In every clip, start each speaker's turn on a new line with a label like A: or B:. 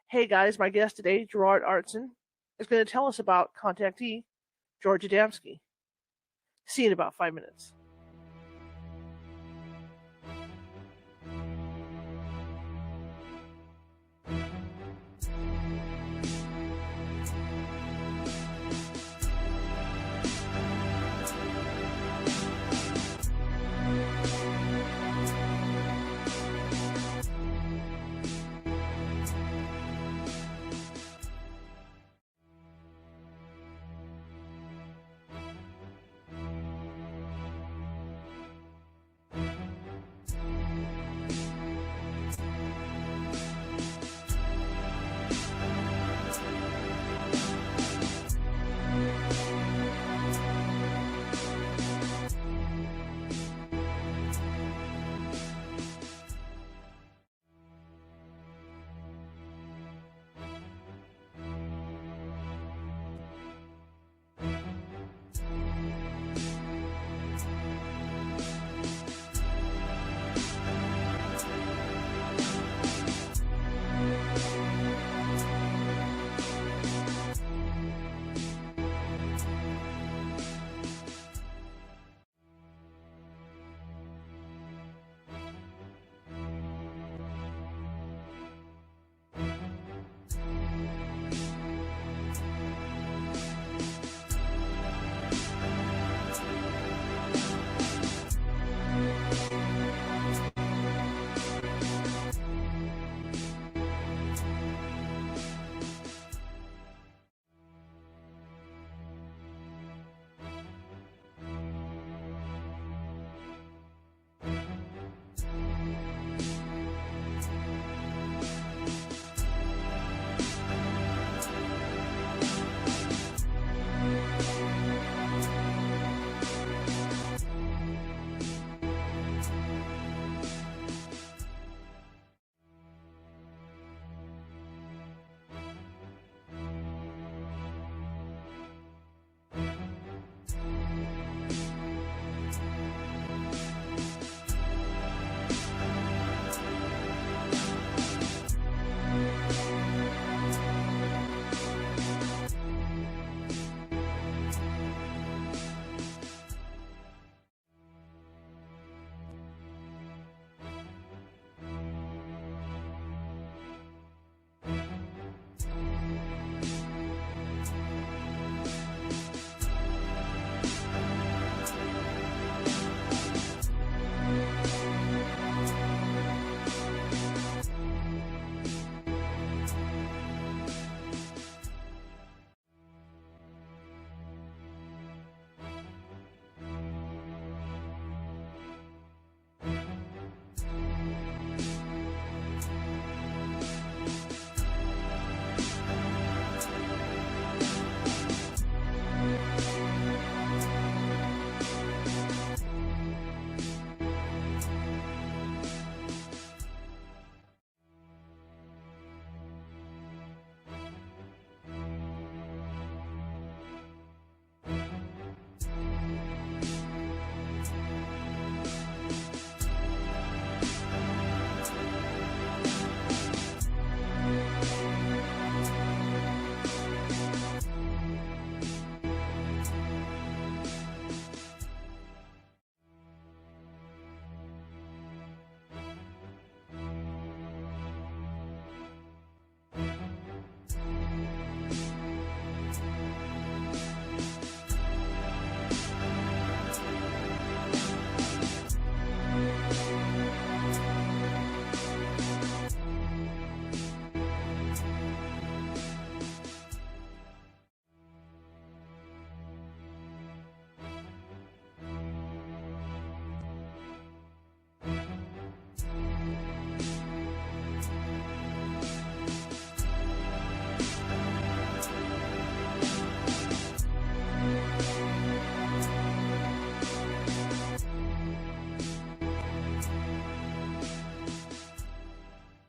A: Hey guys, my guest today, Gerard Aartsen, is going to tell us about contactee George Adamski. See you in about 5 minutes.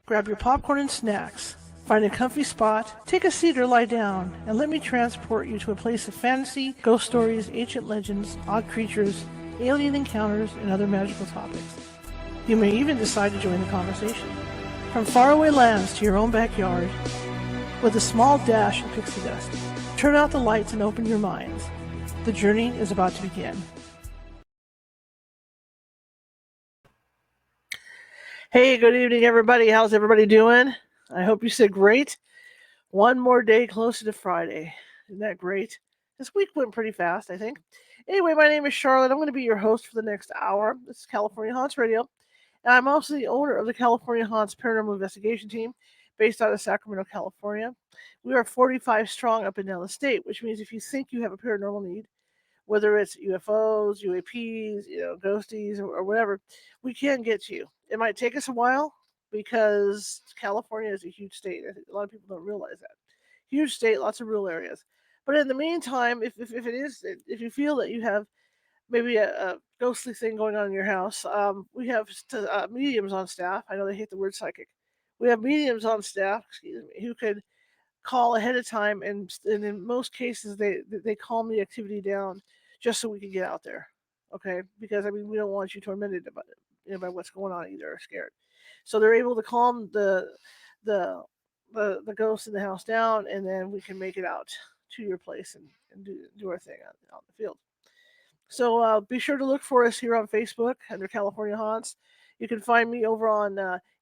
A: Grab your popcorn and snacks. Find a comfy spot, take a seat or lie down, and let me transport you to a place of fantasy, ghost stories, ancient legends, odd creatures, alien encounters, and other magical topics. You may even decide to join the conversation. From faraway lands to your own backyard, with a small dash of pixie dust. Turn out the lights and open your minds. The journey is about to begin. Hey, good evening, everybody. How's everybody doing? I hope you said great. One more day closer to Friday. Isn't that great? This week went pretty fast, I think. Anyway, my name is Charlotte. I'm going to be your host for the next hour. This is California Haunts Radio. And I'm also the owner of the California Haunts Paranormal Investigation Team based out of Sacramento, California. We are 45 strong up and down the state, which means if you think you have a paranormal need, whether it's UFOs, UAPs, ghosties, or whatever, we can get to you. It might take us a while because California is a huge state. I think a lot of people don't realize that. Huge state, lots of rural areas. But in the meantime, if you feel that you have maybe a ghostly thing going on in your house, we have mediums on staff. I know they hate the word psychic. We have mediums on staff, who could call ahead of time, and in most cases they calm the activity down just so we can get out there. Okay, because I mean we don't want you tormented about it, by what's going on either, or scared. So they're able to calm the the ghosts in the house down, and then we can make it out to your place and do our thing out in the field. So be sure to look for us here on Facebook under California Haunts. You can find me over on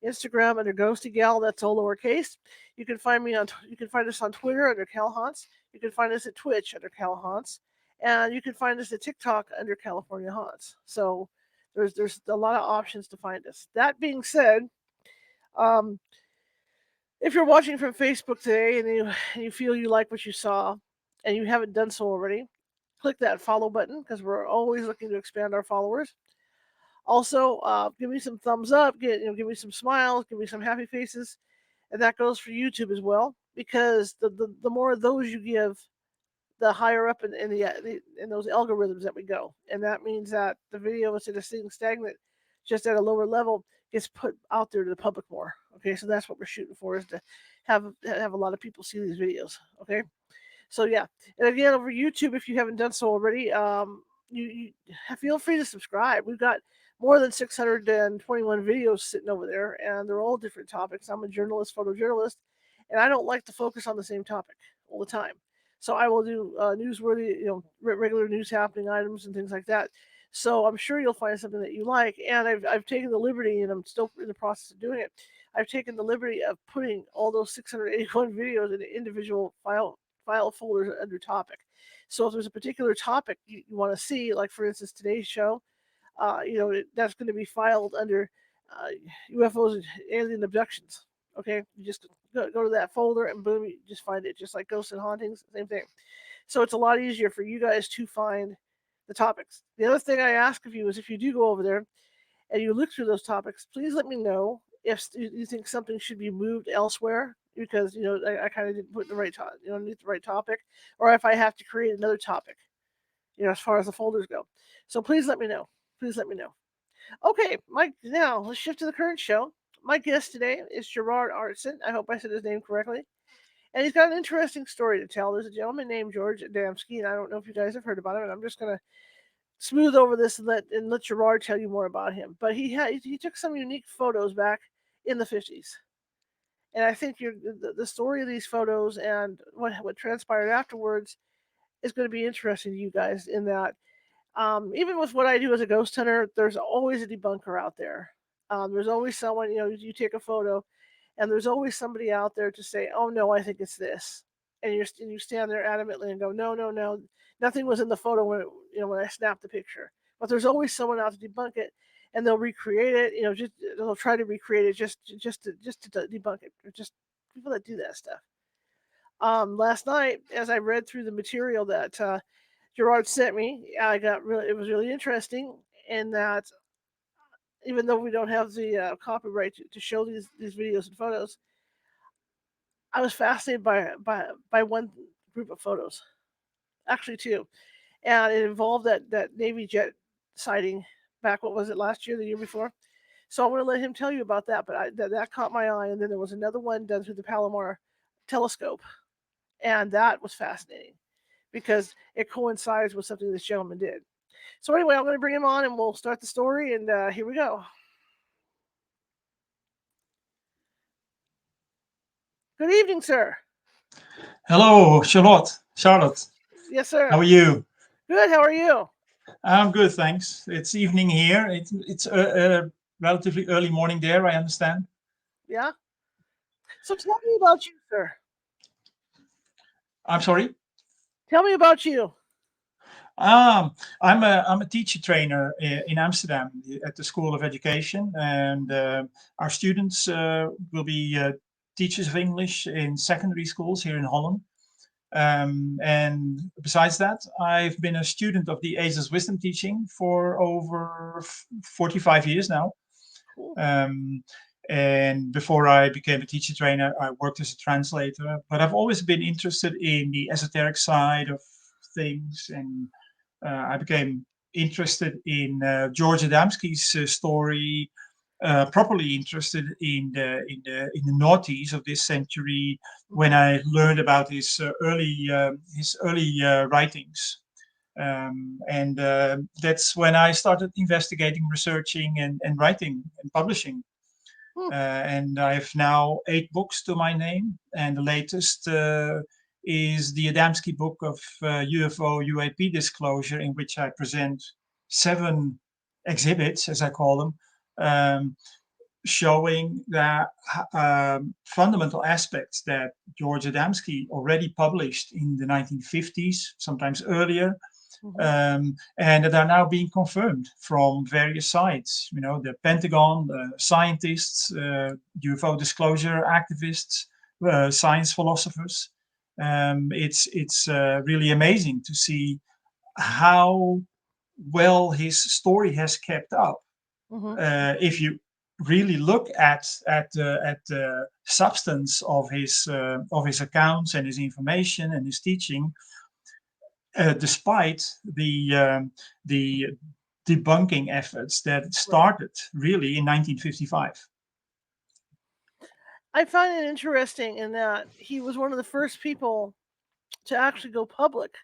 A: Instagram under Ghosty Gal. That's all lowercase. You can find me on. You can find us on Twitter under Cal Haunts. You can find us at Twitch under Cal Haunts, and you can find us at TikTok under California Haunts. So there's a lot of options to find us. That being said, um, if you're watching from Facebook today and you feel you like what you saw, and you haven't done so already, click that follow button because we're always looking to expand our followers. Also, give me some thumbs up, give me some smiles, give me some happy faces, and that goes for YouTube as well. Because the more of those you give, the higher up in those algorithms that we go, and that means that the video, instead of staying stagnant, just at a lower level, gets put out there to the public more. Okay, so that's what we're shooting for, is to have a lot of people see these videos. Okay. So yeah, and again over YouTube, if you haven't done so already, you feel free to subscribe. We've got more than 621 videos sitting over there, and they're all different topics. I'm a journalist, photojournalist, and I don't like to focus on the same topic all the time. So I will do newsworthy, regular news happening items and things like that. So I'm sure you'll find something that you like. And I've taken the liberty, and I'm still in the process of doing it. I've taken the liberty of putting all those 681 videos into individual file folders under topic. So if there's a particular topic you want to see, like for instance today's show, that's going to be filed under uh, UFOs and alien abductions. Okay, you just go to that folder and boom, you just find it. Just like ghosts and hauntings, same thing. So it's a lot easier for you guys to find the topics. The other thing I ask of you is, if you do go over there and you look through those topics, please let me know if you think something should be moved elsewhere, because I kind of didn't put the right need the right topic, or if I have to create another topic, as far as the folders go. So please let me know. Please let me know. Okay, now let's shift to the current show. My guest today is Gerard Aartsen. I hope I said his name correctly. And he's got an interesting story to tell. There's a gentleman named George Adamski, and I don't know if you guys have heard about him. And I'm just gonna smooth over this and let Gerard tell you more about him. But he took some unique photos back in the 50s, and I think the story of these photos and what transpired afterwards is going to be interesting to you guys. In that, even with what I do as a ghost hunter, there's always a debunker out there. There's always someone, you take a photo, and there's always somebody out there to say, "Oh no, I think it's this," and you stand there adamantly and go, "No, no, no, nothing was in the photo when I snapped the picture." But there's always someone out to debunk it, and they'll recreate it. Just they'll try to recreate it just to debunk it. Just people that do that stuff. Last night, as I read through the material that Gerard sent me, it was really interesting in that, even though we don't have the copyright to show these videos and photos, I was fascinated by one group of photos, actually two, and it involved that Navy jet sighting back. What was it, last year, the year before? So I'm going to let him tell you about that. But that caught my eye, and then there was another one done through the Palomar telescope, and that was fascinating because it coincides with something this gentleman did. So anyway, I'm going to bring him on, and we'll start the story. And here we go. Good evening, sir.
B: Hello, Charlotte. Charlotte,
A: Yes,
B: how
A: sir.
B: are you?
A: Good. How are you?
B: I'm good, thanks. It's evening here. It's relatively early morning there, I understand.
A: Yeah. So tell me about you, sir.
B: I'm sorry.
A: Tell me about you.
B: Um, I'm a teacher trainer in Amsterdam at the School of Education, and our students will be teachers of English in secondary schools here in Holland. And besides that, I've been a student of the Ageless Wisdom teaching for over 45 years now.
A: Cool.
B: Um, and before I became a teacher trainer, I worked as a translator. But I've always been interested in the esoteric side of things, and I became interested in George Adamski's story. Properly interested in the noughties of this century when
A: Hmm.
B: I learned about his early writings. And That's when I started investigating, researching, and writing and publishing.
A: Hmm.
B: And I have now 8 books to my name, and the latest is the Adamski book of UFO UAP disclosure, in which I present 7 exhibits, as I call them, um, showing that fundamental aspects that George Adamski already published in the 1950s, sometimes earlier,
A: Hmm.
B: and that are now being confirmed from various sides. You know, the Pentagon, scientists, UFO disclosure activists, science philosophers. It's really amazing to see how well his story has kept up.
A: Hmm.
B: If you really look at the substance of his accounts and his information and his teaching, despite the debunking efforts that
A: Right.
B: started really in 1955.
A: I find it interesting in that he was one of the first people to actually go public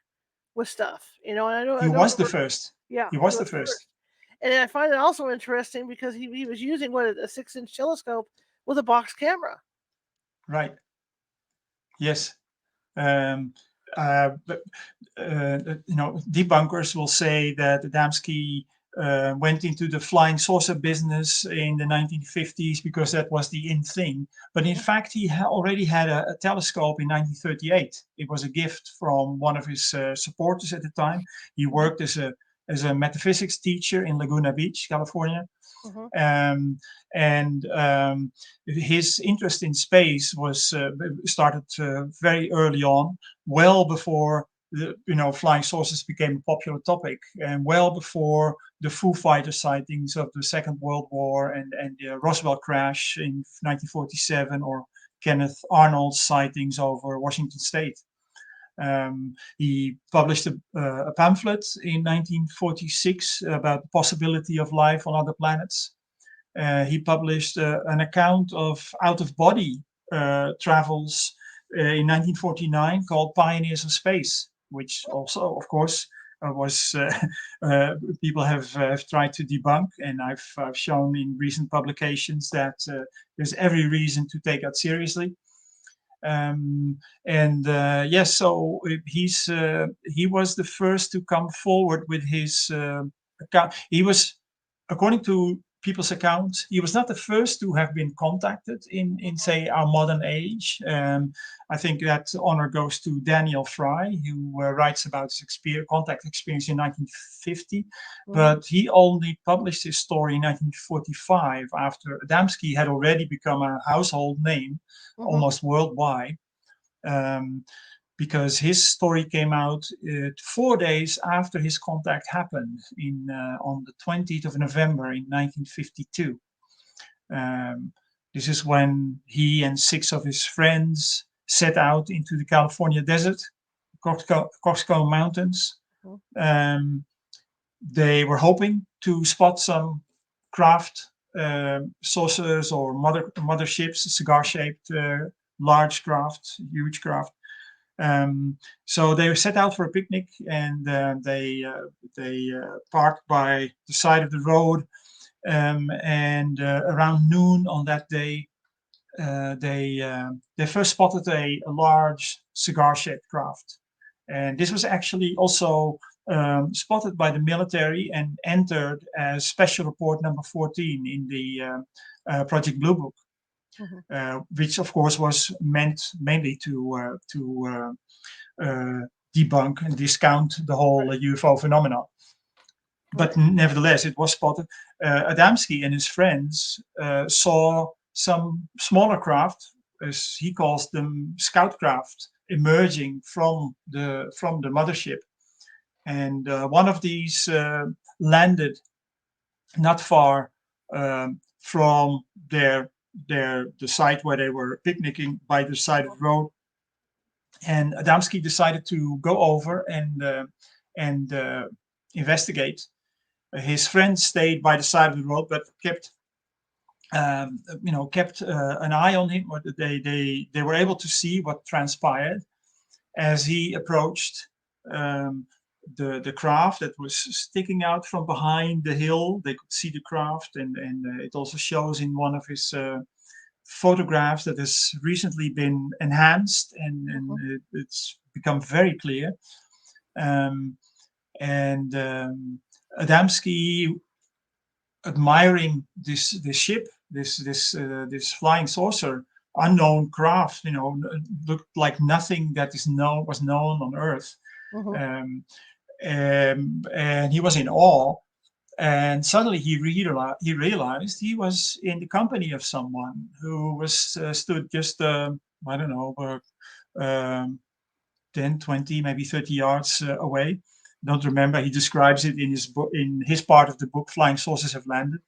A: with stuff. And I
B: He
A: know
B: was
A: there
B: the
A: were.
B: first.
A: Yeah,
B: He
A: he
B: was the
A: was the
B: first.
A: first. And I find it also interesting because he was using what a 6-inch telescope with a box camera.
B: Right. Yes. Um, but debunkers will say that Adamski went into the flying saucer business in the 1950s because that was the in thing. But in
A: Hmm.
B: fact, he already had a telescope in 1938. It was a gift from one of his supporters at the time. He
A: Hmm.
B: worked as a metaphysics teacher in Laguna Beach, California.
A: Hmm.
B: Um, and his interest in space was started very early on, well before flying saucers became a popular topic, and well before the Foo Fighter sightings of the Second World War and the Roswell crash in 1947, or Kenneth Arnold's sightings over Washington State. He published a pamphlet in 1946 about the possibility of life on other planets. He published an account of out of body travels in 1949 called Pioneers of Space, which also, of course, was people have tried to debunk, and I've shown in recent publications that there's every reason to take that seriously. And Yes, so he was the first to come forward with his account. He was, according to people's accounts, he was not the first to have been contacted in say our modern age. I think that honor goes to Daniel Fry, who writes about his contact experience in 1950,
A: Hmm.
B: but he only published his story in 1945 after Adamski had already become a household name
A: Hmm.
B: almost worldwide, um, because his story came out 4 days after his contact happened on the 20th of November in 1952. Um, this is when he and 6 of his friends set out into the California desert, Coxcomb Mountains. Um, they were hoping to spot some craft, saucers or motherships, cigar-shaped, large craft, huge craft. So they set out for a picnic, and they parked by the side of the road. And Around noon on that day, they first spotted a large cigar-shaped craft, and this was actually also spotted by the military and entered as Special Report number 14 in the Project Blue Book, which of course was meant mainly to debunk and discount the whole UFO phenomenon. But nevertheless, it was spotted. Adamski and his friends saw some smaller craft, as he calls them, scout craft, emerging from the mothership. And one of these landed not far from the site where they were picnicking by the side of the road. And Adamski decided to go over and investigate. His friends stayed by the side of the road, but kept an eye on him. Or they were able to see what transpired as he approached the craft that was sticking out from behind the hill. They could see the craft, and it also shows in one of his photographs that has recently been enhanced, and it's become very clear. Adamski, admiring this ship, this flying saucer, unknown craft, looked like nothing that was known on Earth, and he was in awe. And suddenly he realized he was in the company of someone who was stood just I don't know 10, 20, maybe 30 yards away. Don't remember. He describes it in his book, in his part of the book, Flying Saucers Have Landed.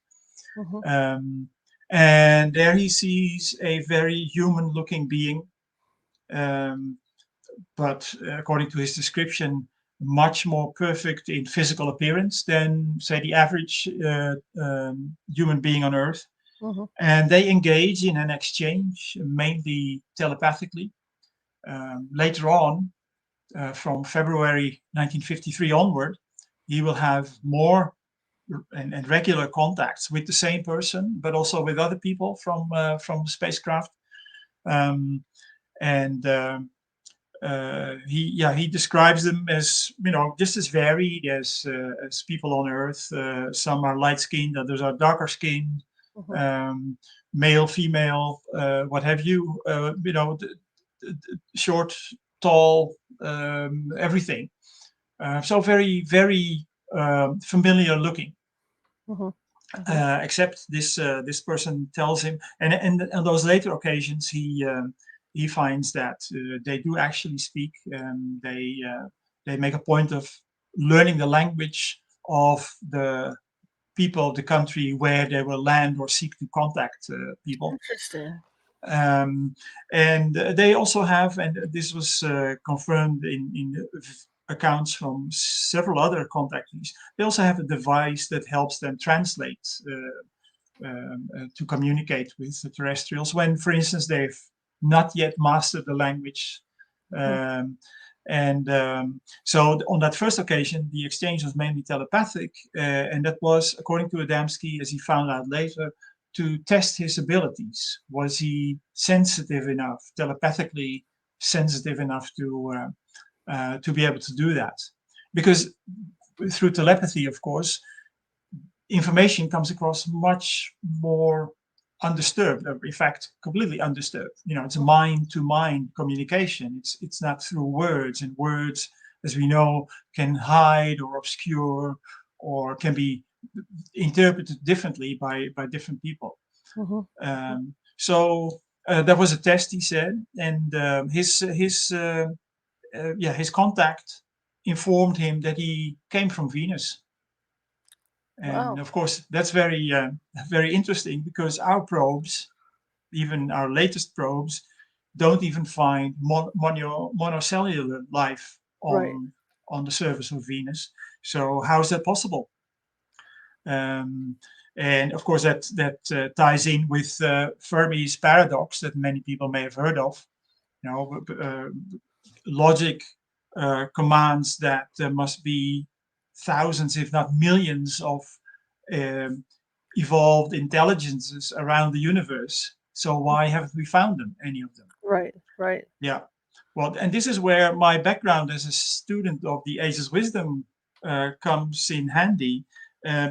B: And there he sees a very human-looking being, but according to his description, much more perfect in physical appearance than, say, the average human being on Earth. And they engage in an exchange, mainly telepathically. Later on, from February 1953 onward, he will have more and regular contacts with the same person, but also with other people from the spacecraft. He describes them as just as varied as people on Earth. Some are light-skinned, others are darker skinned, male, female, what have you. Short, tall, everything. So very, very familiar looking. Except this person tells him, and on those later occasions, he finds that they do actually speak. They make a point of learning the language of the people of the country where they will land or seek to contact people.
A: Interesting.
B: And they also have, and this was confirmed in accounts from several other contactees, they also have a device that helps them translate to communicate with the terrestrials when, for instance, they've not yet mastered the language. So on that first occasion, the exchange was mainly telepathic, and that was, according to Adamski, as he found out later, to test his abilities. Was he sensitive enough, telepathically sensitive enough to be able to do that? Because through telepathy, of course, information comes across much more undisturbed, in fact, completely undisturbed. It's a mind-to-mind communication. It's not through words, and words, as we know, can hide or obscure or can be interpreted differently by different people. So that was a test, he said, and his contact informed him that he came from Venus. And of course, that's very, very interesting, because our probes, even our latest probes, don't even find monocellular life on the surface of Venus. So how is that possible? And of course, that ties in with Fermi's paradox that many people may have heard of. Logic commands that there must be thousands, if not millions, of evolved intelligences around the universe, So why haven't we found them, any of them?
A: Right, right.
B: Yeah. Well, and this is where my background as a student of the Ageless Wisdom comes in handy,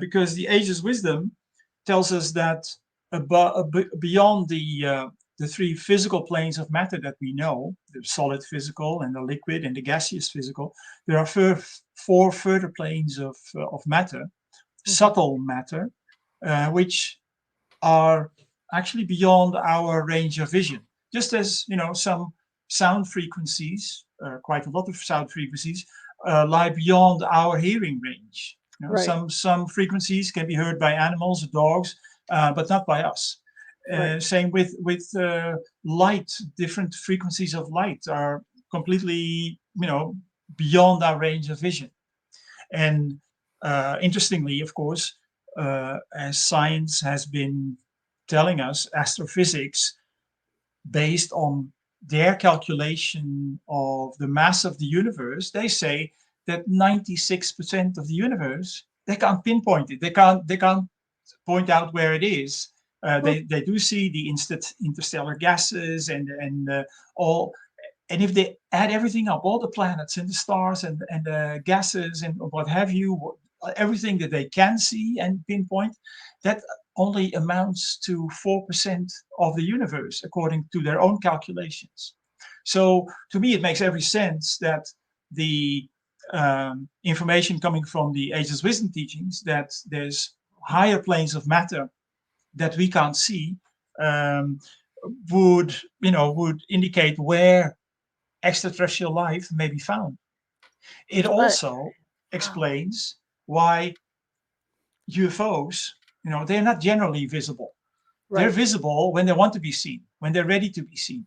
B: because the Ageless Wisdom tells us that beyond the three physical planes of matter that we know, the solid physical and the liquid and the gaseous physical, there are four further planes of matter, subtle matter, which are actually beyond our range of vision. Just as, some sound frequencies, quite a lot of sound frequencies, lie beyond our hearing range.
A: Right,
B: Some frequencies can be heard by animals, dogs, but not by us.
A: right.
B: Same with light. Different frequencies of light are completely, beyond our range of vision. And interestingly, of course, as science has been telling us, astrophysics, based on their calculation of the mass of the universe, they say that 96% of the universe, they can't pinpoint it. They can't point out where it is.
A: Hmm.
B: They do see the interstellar gases and all. And if they add everything up, all the planets and the stars and the gases and what have you, everything that they can see and pinpoint, that only amounts to 4% of the universe, according to their own calculations. So to me, it makes every sense that the information coming from the Ageless Wisdom teachings, that there's higher planes of matter that we can't see, um, would indicate where extraterrestrial life may be found. It
A: Right.
B: also
A: Wow.
B: explains why UFOs, they're not generally visible. They're
A: Right.
B: visible when they want to be seen, when they're ready to be seen.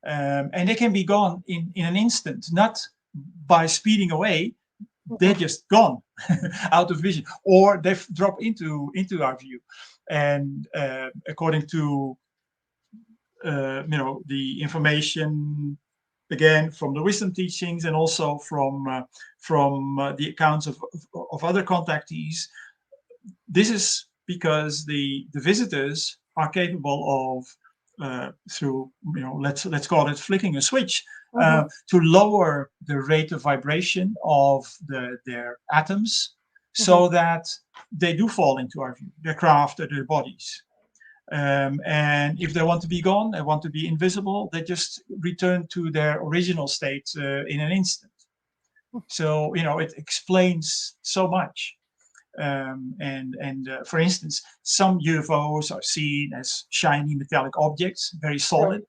B: And they can be gone in an instant, not by speeding away. They're
A: Mhm.
B: just gone out of vision, or they drop into our view. And according to the information, again, from the wisdom teachings, and also from the accounts of other contactees, this is because the visitors are capable of, through, let's call it flicking a switch,
A: Mhm.
B: to lower the rate of vibration of their atoms,
A: Mhm.
B: so that they do fall into our view, their craft or their bodies. And if they want to be gone, they want to be invisible, they just return to their original state in an instant. So, it explains so much. And for instance, some UFOs are seen as shiny metallic objects, very
A: Right.
B: solid.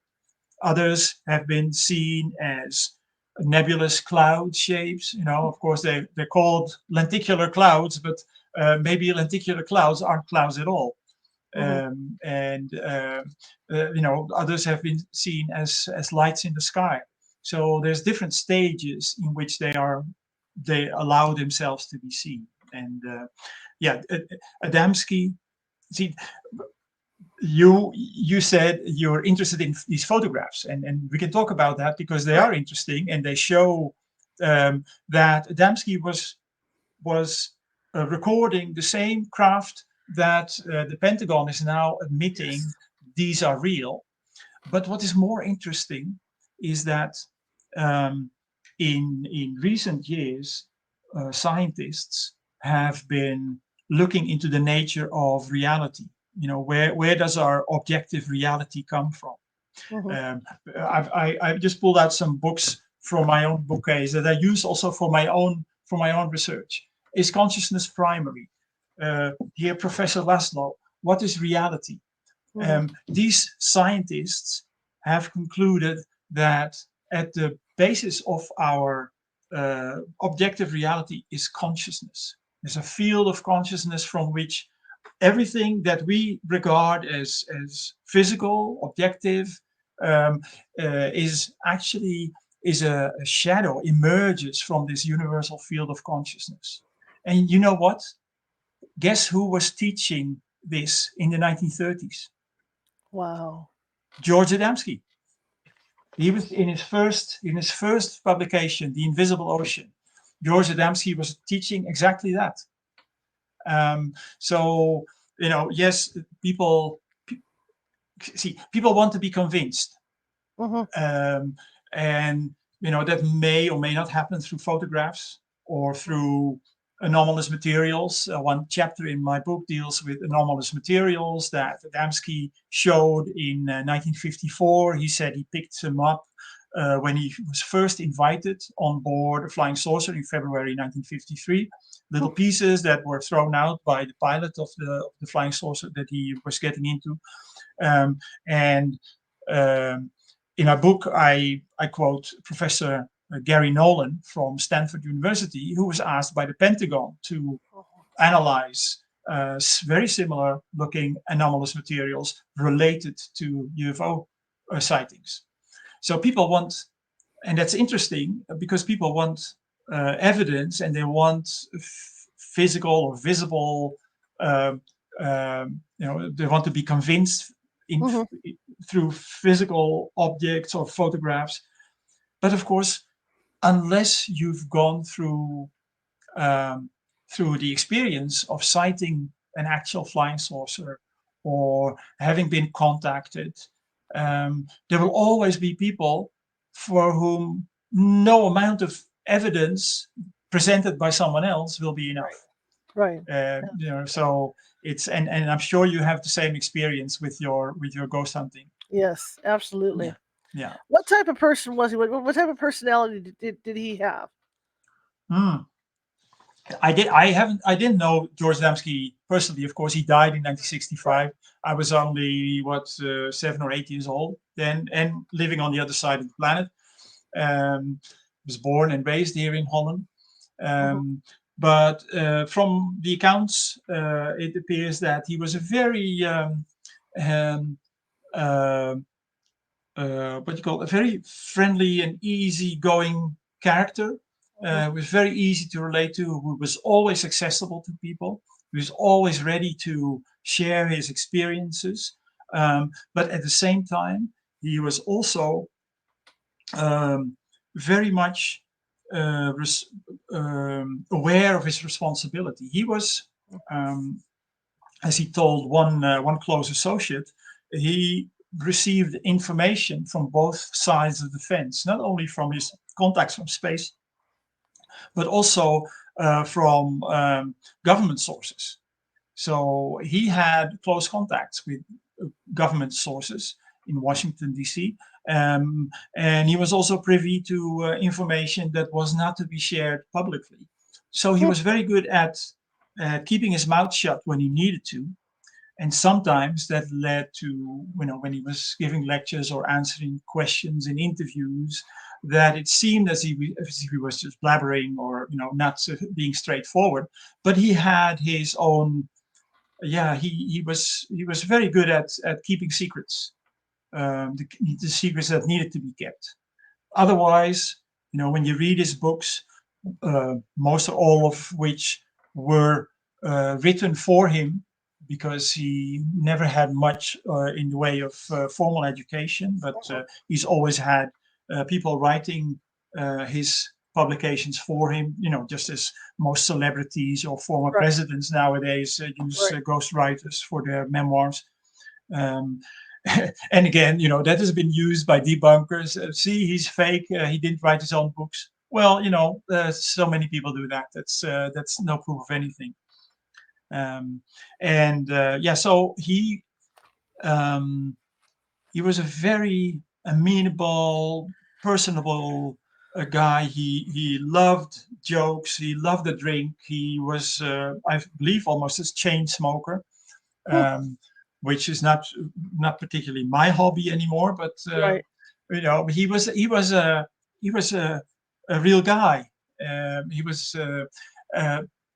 B: Others have been seen as nebulous cloud shapes. Of course, they're called lenticular clouds, but maybe lenticular clouds aren't clouds at all.
A: Mhm.
B: And others have been seen as lights in the sky. So there's different stages in which they allow themselves to be seen. And yeah, Adamski, see, you said you're interested in these photographs, and we can talk about that because they
A: Right.
B: are interesting, and they show that Adamski was recording the same craft that the Pentagon is now admitting
A: Yes.
B: these are real. But what is more interesting is that um, in recent years, scientists have been looking into the nature of reality. Where does our objective reality come from?
A: Mhm.
B: Um, I've just pulled out some books from my own bookcase that I use also for my own research. Is consciousness primary? Here, Professor Laszlo, what is reality?
A: Mhm.
B: These scientists have concluded that at the basis of our objective reality is consciousness. There's a field of consciousness from which everything that we regard as physical, objective, um, is actually is a shadow, emerges from this universal field of consciousness. And you know what? Guess who was teaching this in the 1930s?
A: Wow.
B: George Adamski. He was in his first publication, The Invisible Ocean. George Adamski was teaching exactly that. So yes, people see, people want to be convinced. And that may or may not happen through photographs or through anomalous materials. One chapter in my book deals with anomalous materials that Adamski showed in 1954. He said he picked them up when he was first invited on board a flying saucer in February 1953. Little pieces that were thrown out by the pilot of the flying saucer that he was getting into. In my book, I quote Professor Gary Nolan from Stanford University, who was asked by the Pentagon to analyze very similar looking anomalous materials related to UFO sightings. So people want, and that's interesting because people want evidence, and they want physical or visible, they want to be convinced through physical objects or photographs. But of course, unless you've gone through the experience of sighting an actual flying saucer or having been contacted, there will always be people for whom no amount of evidence presented by someone else will be enough.
A: Right.
B: So it's and I'm sure you have the same experience with your ghost hunting.
A: Yes, absolutely.
B: Yeah.
A: What type of person was he? What type of personality did he have?
B: I didn't know George Adamski personally. Of course, he died in 1965. I was only 7 or 8 years old then, and living on the other side of the planet. Was born and raised here in Holland. But from the accounts, it appears that he was a very a very friendly and easygoing character. Was very easy to relate to, who was always accessible to people, who was always ready to share his experiences. But at the same time, he was also very much aware of his responsibility. He was, as he told one close associate, he received information from both sides of the fence, not only from his contacts from space, but also from government sources. So he had close contacts with government sources in Washington, D.C., and he was also privy to information that was not to be shared publicly. So he was very good at keeping his mouth shut when he needed to. And sometimes that led to, when he was giving lectures or answering questions in interviews, that it seemed as if he was just blabbering or, not being straightforward. But he had his own, he was very good at keeping secrets, the secrets that needed to be kept. Otherwise, when you read his books, most or all of which were written for him, because he never had much in the way of formal education, but he's always had people writing his publications for him, just as most celebrities or former presidents nowadays use ghostwriters for their memoirs. And again, that has been used by debunkers. See, he's fake. He didn't write his own books. Well, so many people do that. That's no proof of anything. So he was a very amenable, personable guy. He loved jokes. He loved a drink. He was, I believe, almost a chain smoker, which is not particularly my hobby anymore. But he was a real guy. He was.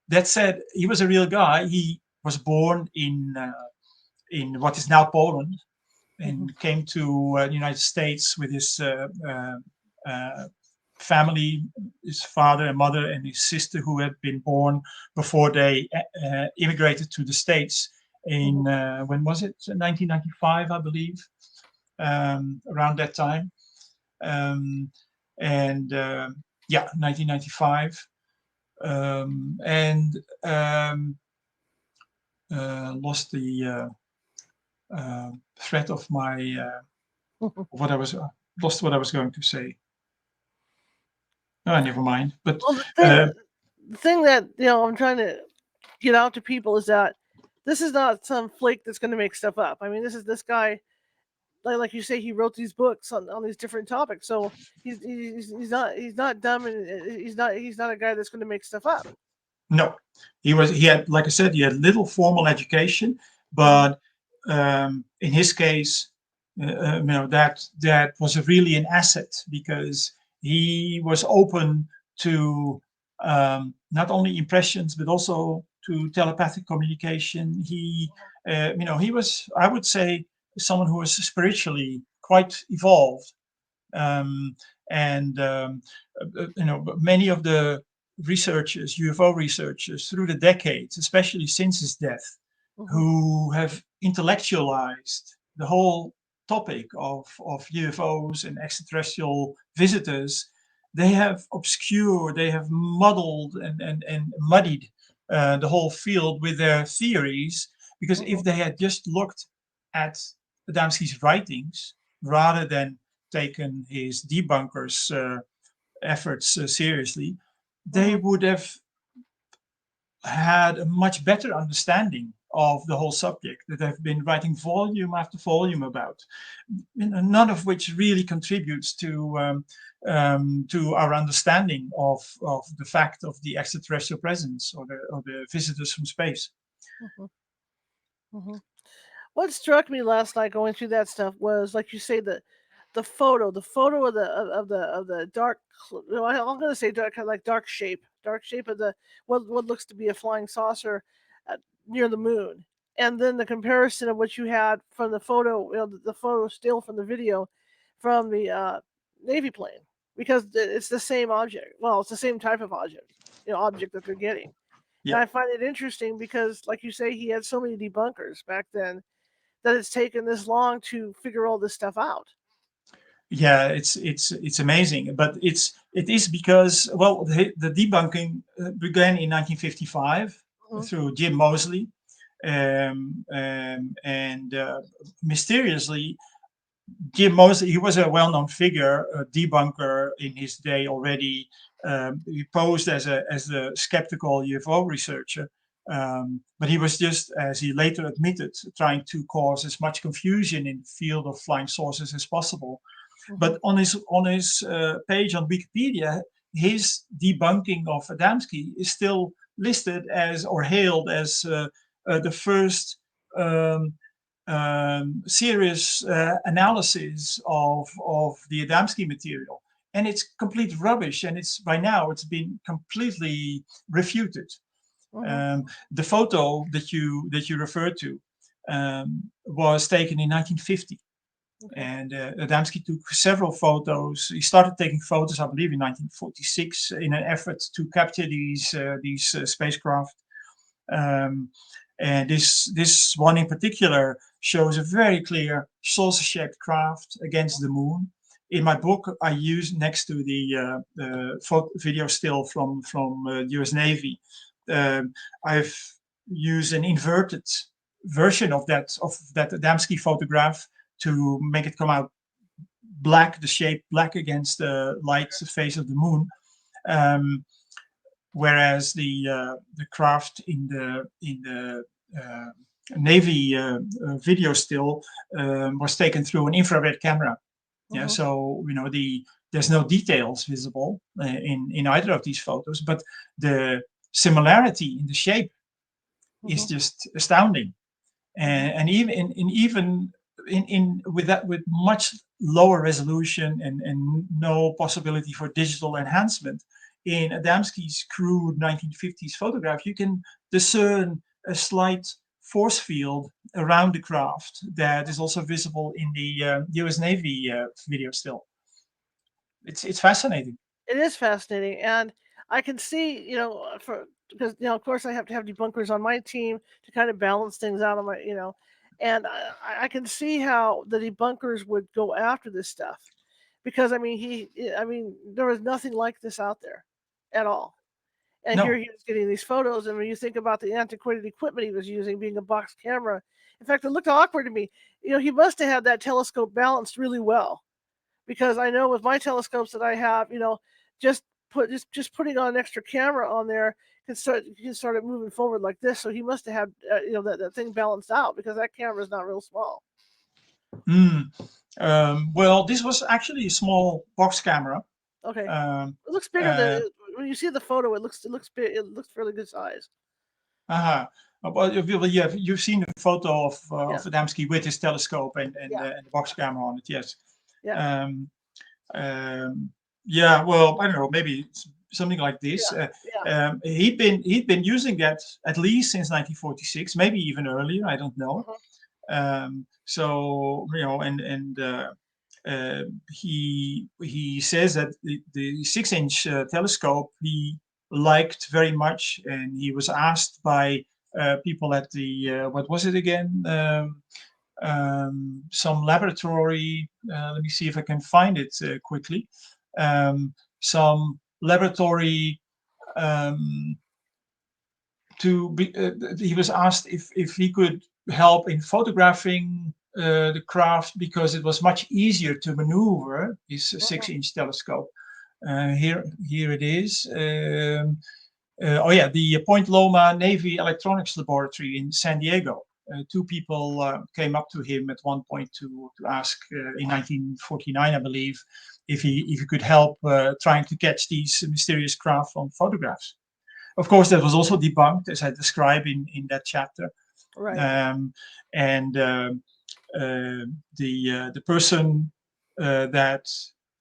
B: That said, he was a real guy. He was born in what is now Poland, and came to the United States with his family, his father and mother and his sister, who had been born before they immigrated to the States in, when was it? 1995, I believe, around that time. 1995. Lost the thread of my what I was lost what I was going to say. Oh, never mind. But
A: Well,
B: uh,
A: the thing that I'm trying to get out to people is that this is not some flake that's going to make stuff up. I mean, this guy, like you say, he wrote these books on these different topics. So he's not dumb, and he's not a guy that's going to make stuff up.
B: no, he had, like I said, he had little formal education,
A: Mm-hmm.
B: but in his case, that was really an asset because he was open to not only impressions but also to telepathic communication. He was, I would say, someone who was spiritually quite evolved, um, and many of the researchers, UFO researchers, through the decades, especially since his death,
A: Mm-hmm.
B: who have intellectualized the whole topic of UFOs and extraterrestrial visitors, they have obscured, they have muddled and muddied the whole field with their theories. Because
A: Mm-hmm.
B: if they had just looked at Adamski's writings rather than taken his debunkers' efforts seriously, they
A: Mm-hmm.
B: would have had a much better understanding of the whole subject that I've been writing volume after volume about, none of which really contributes to our understanding of the fact of the extraterrestrial presence or the visitors from space.
A: Mm-hmm. Mm-hmm. What struck me last night going through that stuff was, like you say, the photo of the dark. I'm going to say dark, kind of like dark shape of the what looks to be a flying saucer uh, near the moon, and then the comparison of what you had from the photo, the photo still from the video from the Navy plane, because it's the same object. Well, it's the same type of object, object that they're getting. And
B: Yeah,
A: I find it interesting because, like you say, he had so many debunkers back then that it's taken this long to figure all this stuff out.
B: yeah, it's amazing, but it is because, well, the debunking began in 1955
A: Mhm,
B: through Jim Moseley, and mysteriously, Jim Moseley, he was a well-known figure, a debunker in his day already. He posed as a skeptical UFO researcher, but he was just, as he later admitted, trying to cause as much confusion in the field of flying saucers as possible.
A: mhm,
B: But on his page on Wikipedia, his debunking of Adamski is still listed as, or hailed as, the first um, serious analysis of the Adamski material. And it's complete rubbish, and it's by now it's been completely refuted.
A: mhm.
B: The photo that you referred to was taken in 1950,
A: Okay.
B: and Adamski took several photos. He started taking photos, I believe, in 1946, in an effort to capture these spacecraft. Um, and this one in particular shows a very clear saucer-shaped craft against the moon. In my book, I use, next to the video still from U.S. Navy, um, I've used an inverted version of that Adamski photograph to make it come out black, the shape black against the light face of the moon. Um, Whereas the craft in the Navy video still was taken through an infrared camera. Yeah,
A: Mhm,
B: so there's no details visible in either of these photos, but the similarity in the shape is
A: mhm,
B: just astounding.
A: mhm,
B: And even even in with that, with much lower resolution and no possibility for digital enhancement, in Adamski's crude 1950s photograph, you can discern a slight force field around the craft that is also visible in the US Navy video still. It's fascinating.
A: It is fascinating, and I can see, for because of course, I have to have debunkers on my team to kind of balance things out on my, and I can see how the debunkers would go after this stuff because I mean, there was nothing like this out there at all. And here
B: No,
A: he was getting these photos, and when you think about the antiquated equipment he was using, being a box camera, In fact, it looked awkward to me. He must have had that telescope balanced really well, because I know with my telescopes that I have, just just putting on an extra camera on there can start it moving forward like this. So he must have had that thing balanced out, because that camera is not real small.
B: Mm. Well, this was actually a small box camera.
A: Okay,
B: Um,
A: it looks bigger
B: uh,
A: than when you see the photo. It looks big. It looks fairly good size.
B: uh-huh. Well, you've seen the photo
A: Yeah,
B: of Adamski with his telescope
A: yeah,
B: and the box camera on it. Yes.
A: yeah,
B: Um, yeah. Well, I don't know. Maybe it's something like this.
A: yeah, yeah.
B: He'd been using that at least since 1946, maybe even earlier. I don't know.
A: Mhm.
B: So and he says that the 6-inch telescope he liked very much, and he was asked by people at the what was it again? Some laboratory. Let me see if I can find it quickly. Some laboratory um, he was asked if he could help in photographing the craft, because it was much easier to maneuver his
A: Mhm.
B: 6-inch telescope. Here it is. Oh yeah, the Point Loma Navy Electronics Laboratory in San Diego. Two people came up to him at one point to ask in 1949, I believe, if he could help trying to catch these mysterious craft on photographs. Of course, that was also debunked, as I describe in that chapter.
A: Right.
B: Um, and the person that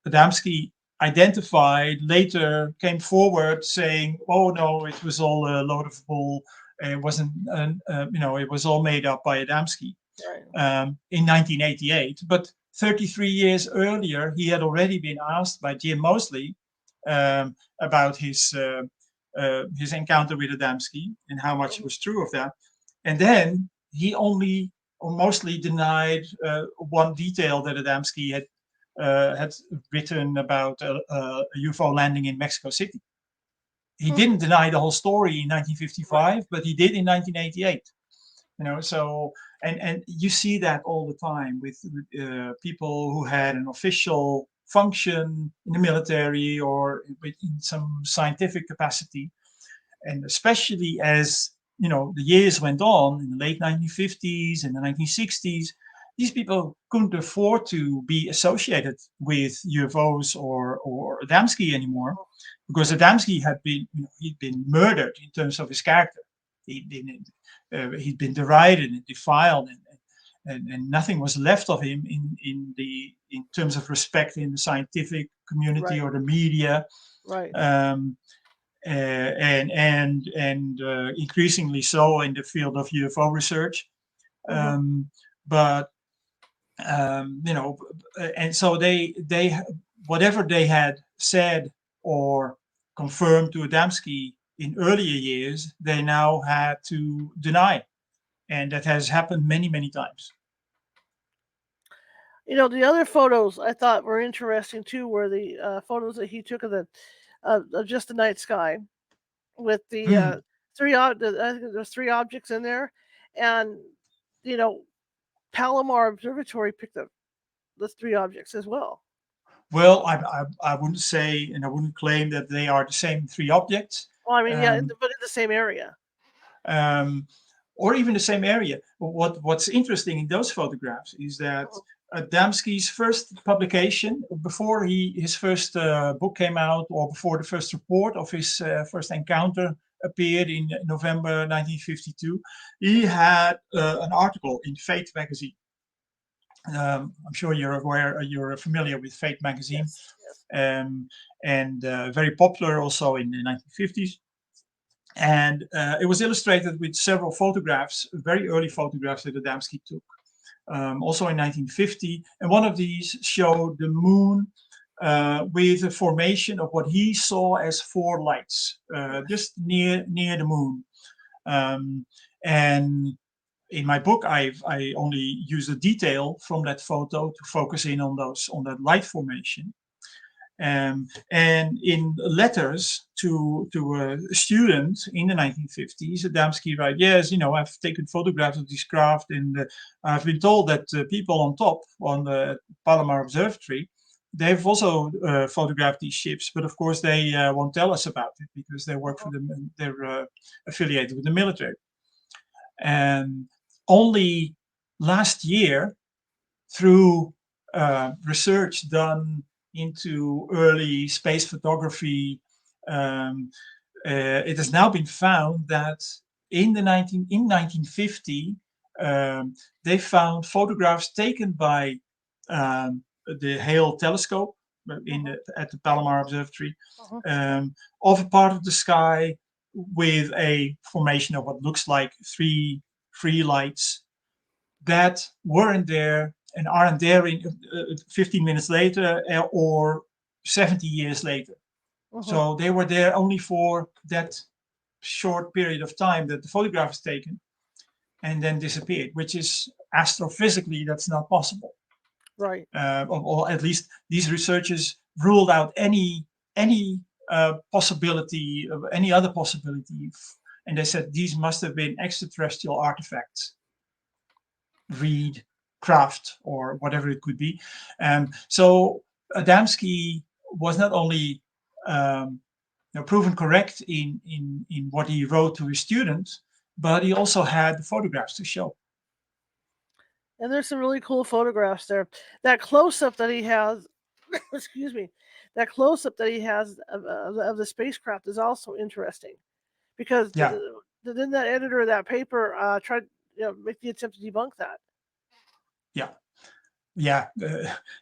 B: Adamski identified later came forward saying, "Oh no, it was all a load of bull. It wasn't, it was all made up by Adamski."
A: Right.
B: In 1988. But 33 years earlier, he had already been asked by Jim Moseley about his encounter with Adamski and how much
A: Mhm.
B: was true of that. And then he only or mostly denied one detail that Adamski had written about a UFO landing in Mexico City. He
A: Hmm.
B: didn't deny the whole story in
A: Right.
B: 1955, but he did in 1988. So and you see that all the time with people who had an official function in the military or in some scientific capacity, and especially as the years went on in the late 1950s and the 1960s, these people couldn't afford to be associated with UFOs or Adamski anymore, because Adamski had been he'd been murdered in terms of his character. He'd been derided and defiled, and nothing was left of him in terms of respect in the scientific community
A: Right.
B: or the media.
A: Right.
B: Um, and increasingly so in the field of UFO research.
A: Mhm.
B: But and so they whatever they had said or confirmed to Adamski in earlier years, they now had to deny, and that has happened many times.
A: The other photos I thought were interesting too were the photos that he took of just the night sky with the
B: Hmm.
A: I think there's three objects in there, and you know Palomar Observatory picked up the three objects as well.
B: Well, I wouldn't say and I wouldn't claim that they are the same three objects.
A: Well, I mean, yeah,
B: Um,
A: but in the same area.
B: um, or even the same area. What's interesting in those photographs is that
A: Mhm.
B: Adamski's first publication, before his first book came out, or before the first report of his first encounter appeared in November 1952, he had an article in Fate magazine. I'm sure you're aware, you're familiar with Fate magazine,
A: Yes, yes.
B: um, and very popular also in the 1950s. And it was illustrated with several photographs, very early photographs that Adamski took, also in 1950. And one of these showed the moon with a formation of what he saw as four lights,
A: Yes.
B: just near the moon. Um, and in my book, I only use a detail from that photo to focus in on that light formation. And in letters to a student in the 1950s, Adamski wrote, yes, I've taken photographs of this craft, and I've been told that people on top, on the Palomar Observatory, they've also photographed these ships, but of course they won't tell us about it because they work for them and they're affiliated with the military. And only last year, through research done into early space photography, it has now been found that in 1950, they found photographs taken by the Hale telescope at the Palomar Observatory of a part of the sky with a formation of what looks like three lights that weren't there and aren't there in 15 minutes later or 70 years later. So they were there only for that short period of time that the photograph is taken and then disappeared, which is astrophysically, that's not possible.
A: Right.
B: Or at least these researchers ruled out any possibility of any other possibility. And they said these must have been extraterrestrial artifacts, reed, craft, or whatever it could be. So Adamski was not only proven correct in what he wrote to his students, but he also had the photographs to show.
A: And there's some really cool photographs there. That close-up that he has, excuse me, that close-up that he has of the spacecraft is also interesting, because then that editor of that paper tried make the attempt to debunk that.
B: Yeah.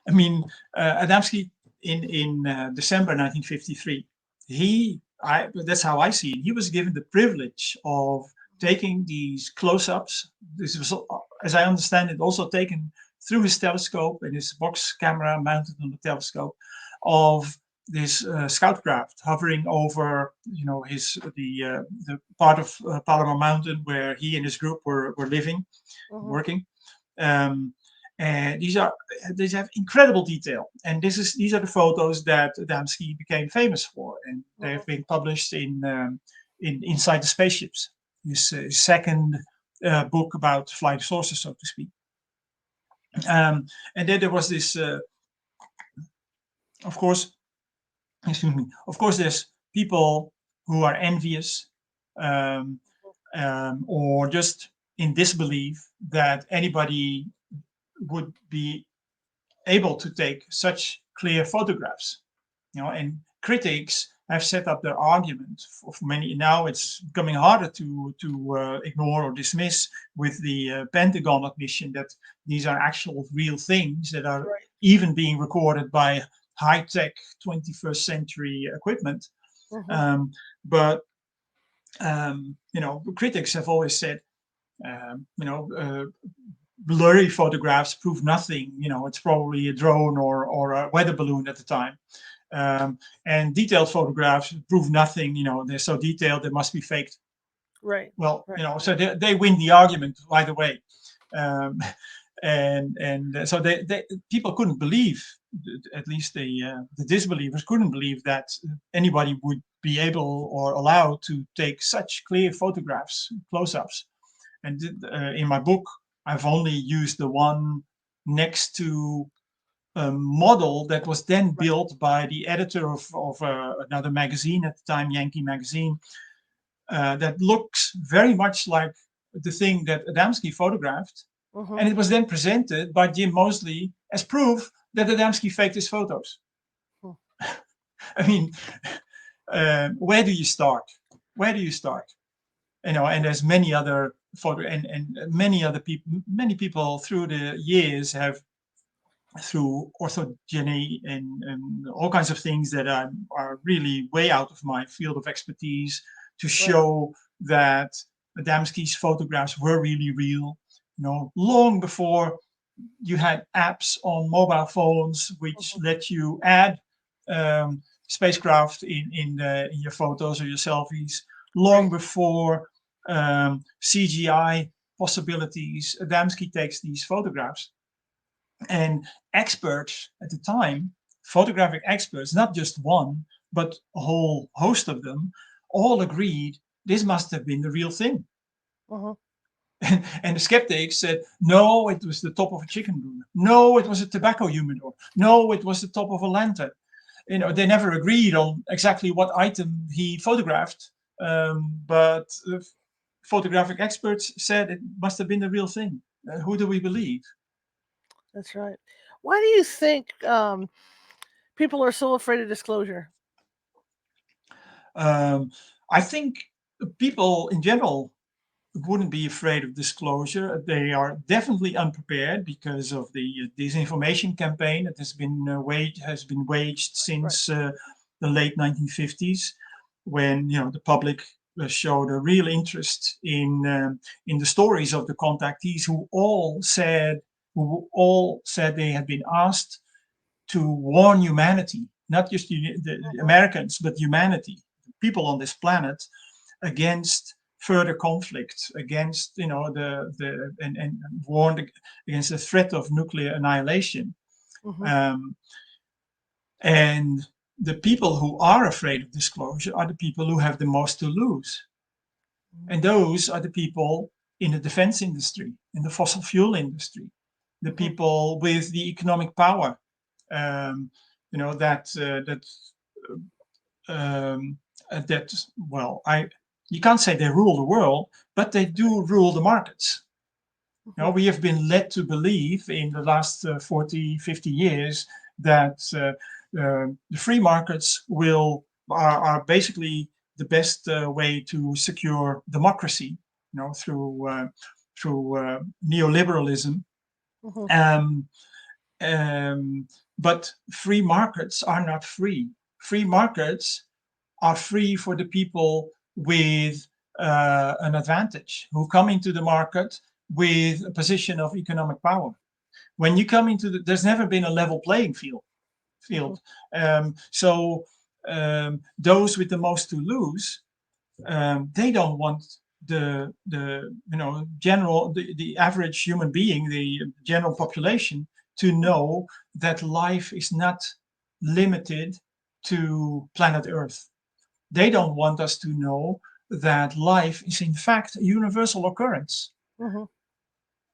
B: I mean, Adamski in December 1953, that's how I see it. He was given the privilege of taking these close-ups. This was, as I understand it, also taken through his telescope and his box camera mounted on the telescope of this scout craft hovering over, the part of Palomar Mountain where he and his group were living, working. And these have incredible detail, and these are the photos that Adamski became famous for, and they have been published in Inside the Spaceships, his second book about flying saucers, so to speak. And then there was this, of course, there's people who are envious or just in disbelief that anybody would be able to take such clear photographs, and critics have set up their argument for many. Now it's becoming harder to ignore or dismiss with the Pentagon admission that these are actual real things that are even being recorded by high-tech 21st century equipment. But critics have always said, blurry photographs prove nothing. It's probably a drone or a weather balloon at the time. And detailed photographs prove nothing. They're so detailed, they must be faked.
A: Right.
B: Well, so they win the argument right away. And so they people couldn't believe, at least the disbelievers couldn't believe that anybody would be able or allowed to take such clear photographs, close-ups. And in my book, I've only used the one next to a model that was then built by the editor of another magazine at the time, Yankee Magazine, that looks very much like the thing that Adamski photographed. And it was then presented by Jim Moseley as proof that Adamski faked his photos. I mean, where do you start? Where do you start? And there's many other and many people through the years have, through orthogeny and all kinds of things that are really way out of my field of expertise, to show that Adamski's photographs were really real. Long before you had apps on mobile phones which let you add spacecraft in your photos or your selfies, long before CGI possibilities, Adamski takes these photographs. And experts at the time photographic experts, not just one, but a whole host of them, all agreed this must have been the real thing.
A: Uh-huh.
B: And the skeptics said, no, it was the top of a chicken roof. No, it was a tobacco humidor. No, it was the top of a lantern. They never agreed on exactly what item he photographed, but photographic experts said it must have been the real thing. Who do we believe?
A: That's right. Why do you think people are so afraid of disclosure?
B: I think people in general wouldn't be afraid of disclosure. They are definitely unprepared because of the disinformation campaign that has been waged
A: Right.
B: since the late 1950s, when the public showed a real interest in the stories of the contactees who all said they had been asked to warn humanity, not just the Americans, but humanity, people on this planet, against further conflict, against and warned against the threat of nuclear annihilation.
A: Mm-hmm.
B: Um, and the people who are afraid of disclosure are the people who have the most to lose. And those are the people in the defense industry, in the fossil fuel industry, the people with the economic power, that um, well, you can't say they rule the world, but they do rule the markets. We have been led to believe in the last 40, 50 years that the free markets are basically the best way to secure democracy, through neoliberalism.
A: Mm-hmm.
B: Um, but free markets are not free. Free markets are free for the people with an advantage, who come into the market with a position of economic power. When you come there's never been a level playing field. So those with the most to lose, they don't want the average human being, the general population, to know that life is not limited to planet Earth. They don't want us to know that life is in fact a universal occurrence.
A: Mm-hmm.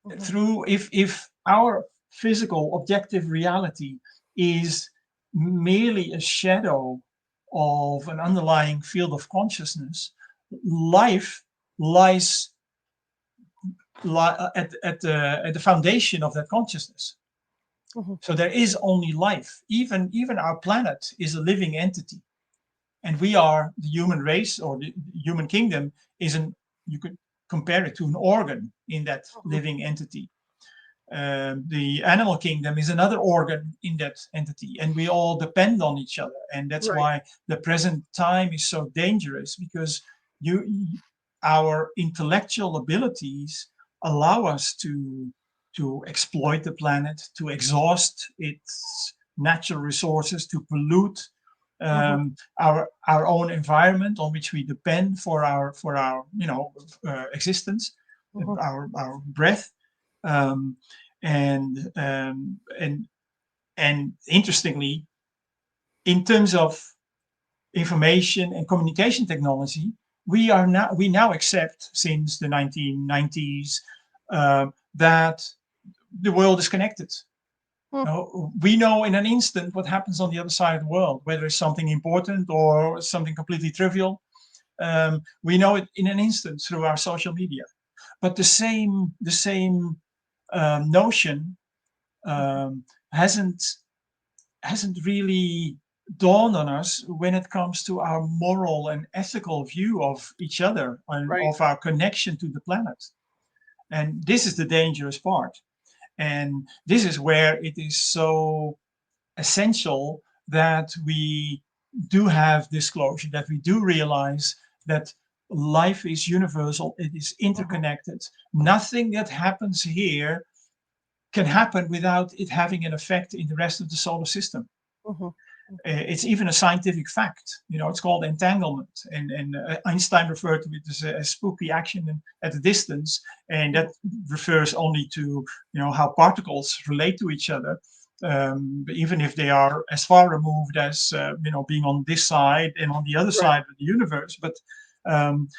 A: Mm-hmm.
B: Through if our physical objective reality is merely a shadow of an underlying field of consciousness, life lies at the foundation of that consciousness.
A: Mm-hmm.
B: So there is only life. Even our planet is a living entity. And we are the human race, or the human kingdom you could compare it to an organ in that living entity. The animal kingdom is another organ in that entity, and we all depend on each other. And that's
A: Right.
B: why the present time is so dangerous, because our intellectual abilities allow us to exploit the planet, to exhaust its natural resources, to pollute our own environment on which we depend for our existence,
A: Mm-hmm.
B: our breath. Um, and interestingly, in terms of information and communication technology, we now accept, since the 1990s, that the world is connected. We know in an instant what happens on the other side of the world, whether it's something important or something completely trivial. We know it in an instant through our social media. But the same notion hasn't really dawned on us when it comes to our moral and ethical view of each other and
A: Right.
B: of our connection to the planet. And this is the dangerous part. And this is where it is so essential that we do have disclosure, that we do realize that life is universal, it is interconnected. Nothing that happens here can happen without it having an effect in the rest of the solar system.
A: Mm-hmm.
B: It's even a scientific fact. It's called entanglement, and Einstein referred to it as a spooky action at a distance, and that refers only to how particles relate to each other. even if they are as far removed as being on this side and on the other
A: Right.
B: side of the universe. But and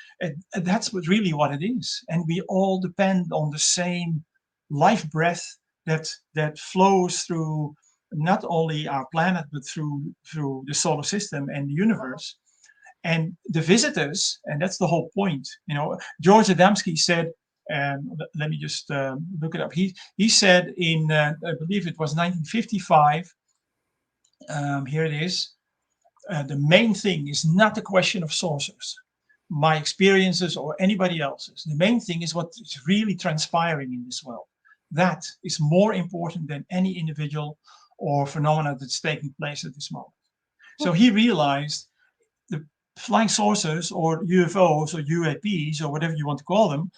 B: that's what it is, and we all depend on the same life breath that flows through not only our planet but through the solar system and the universe. And the visitors, and that's the whole point. George Adamski said, let me just look it up. He said in I believe it was 1955. Here it is. The main thing is not a question of sources, my experiences or anybody else's. The main thing is what is really transpiring in this world. That is more important than any individual or phenomena that's taking place at this moment. So he realized the flying saucers or UFOs or UAPs or whatever you want to call them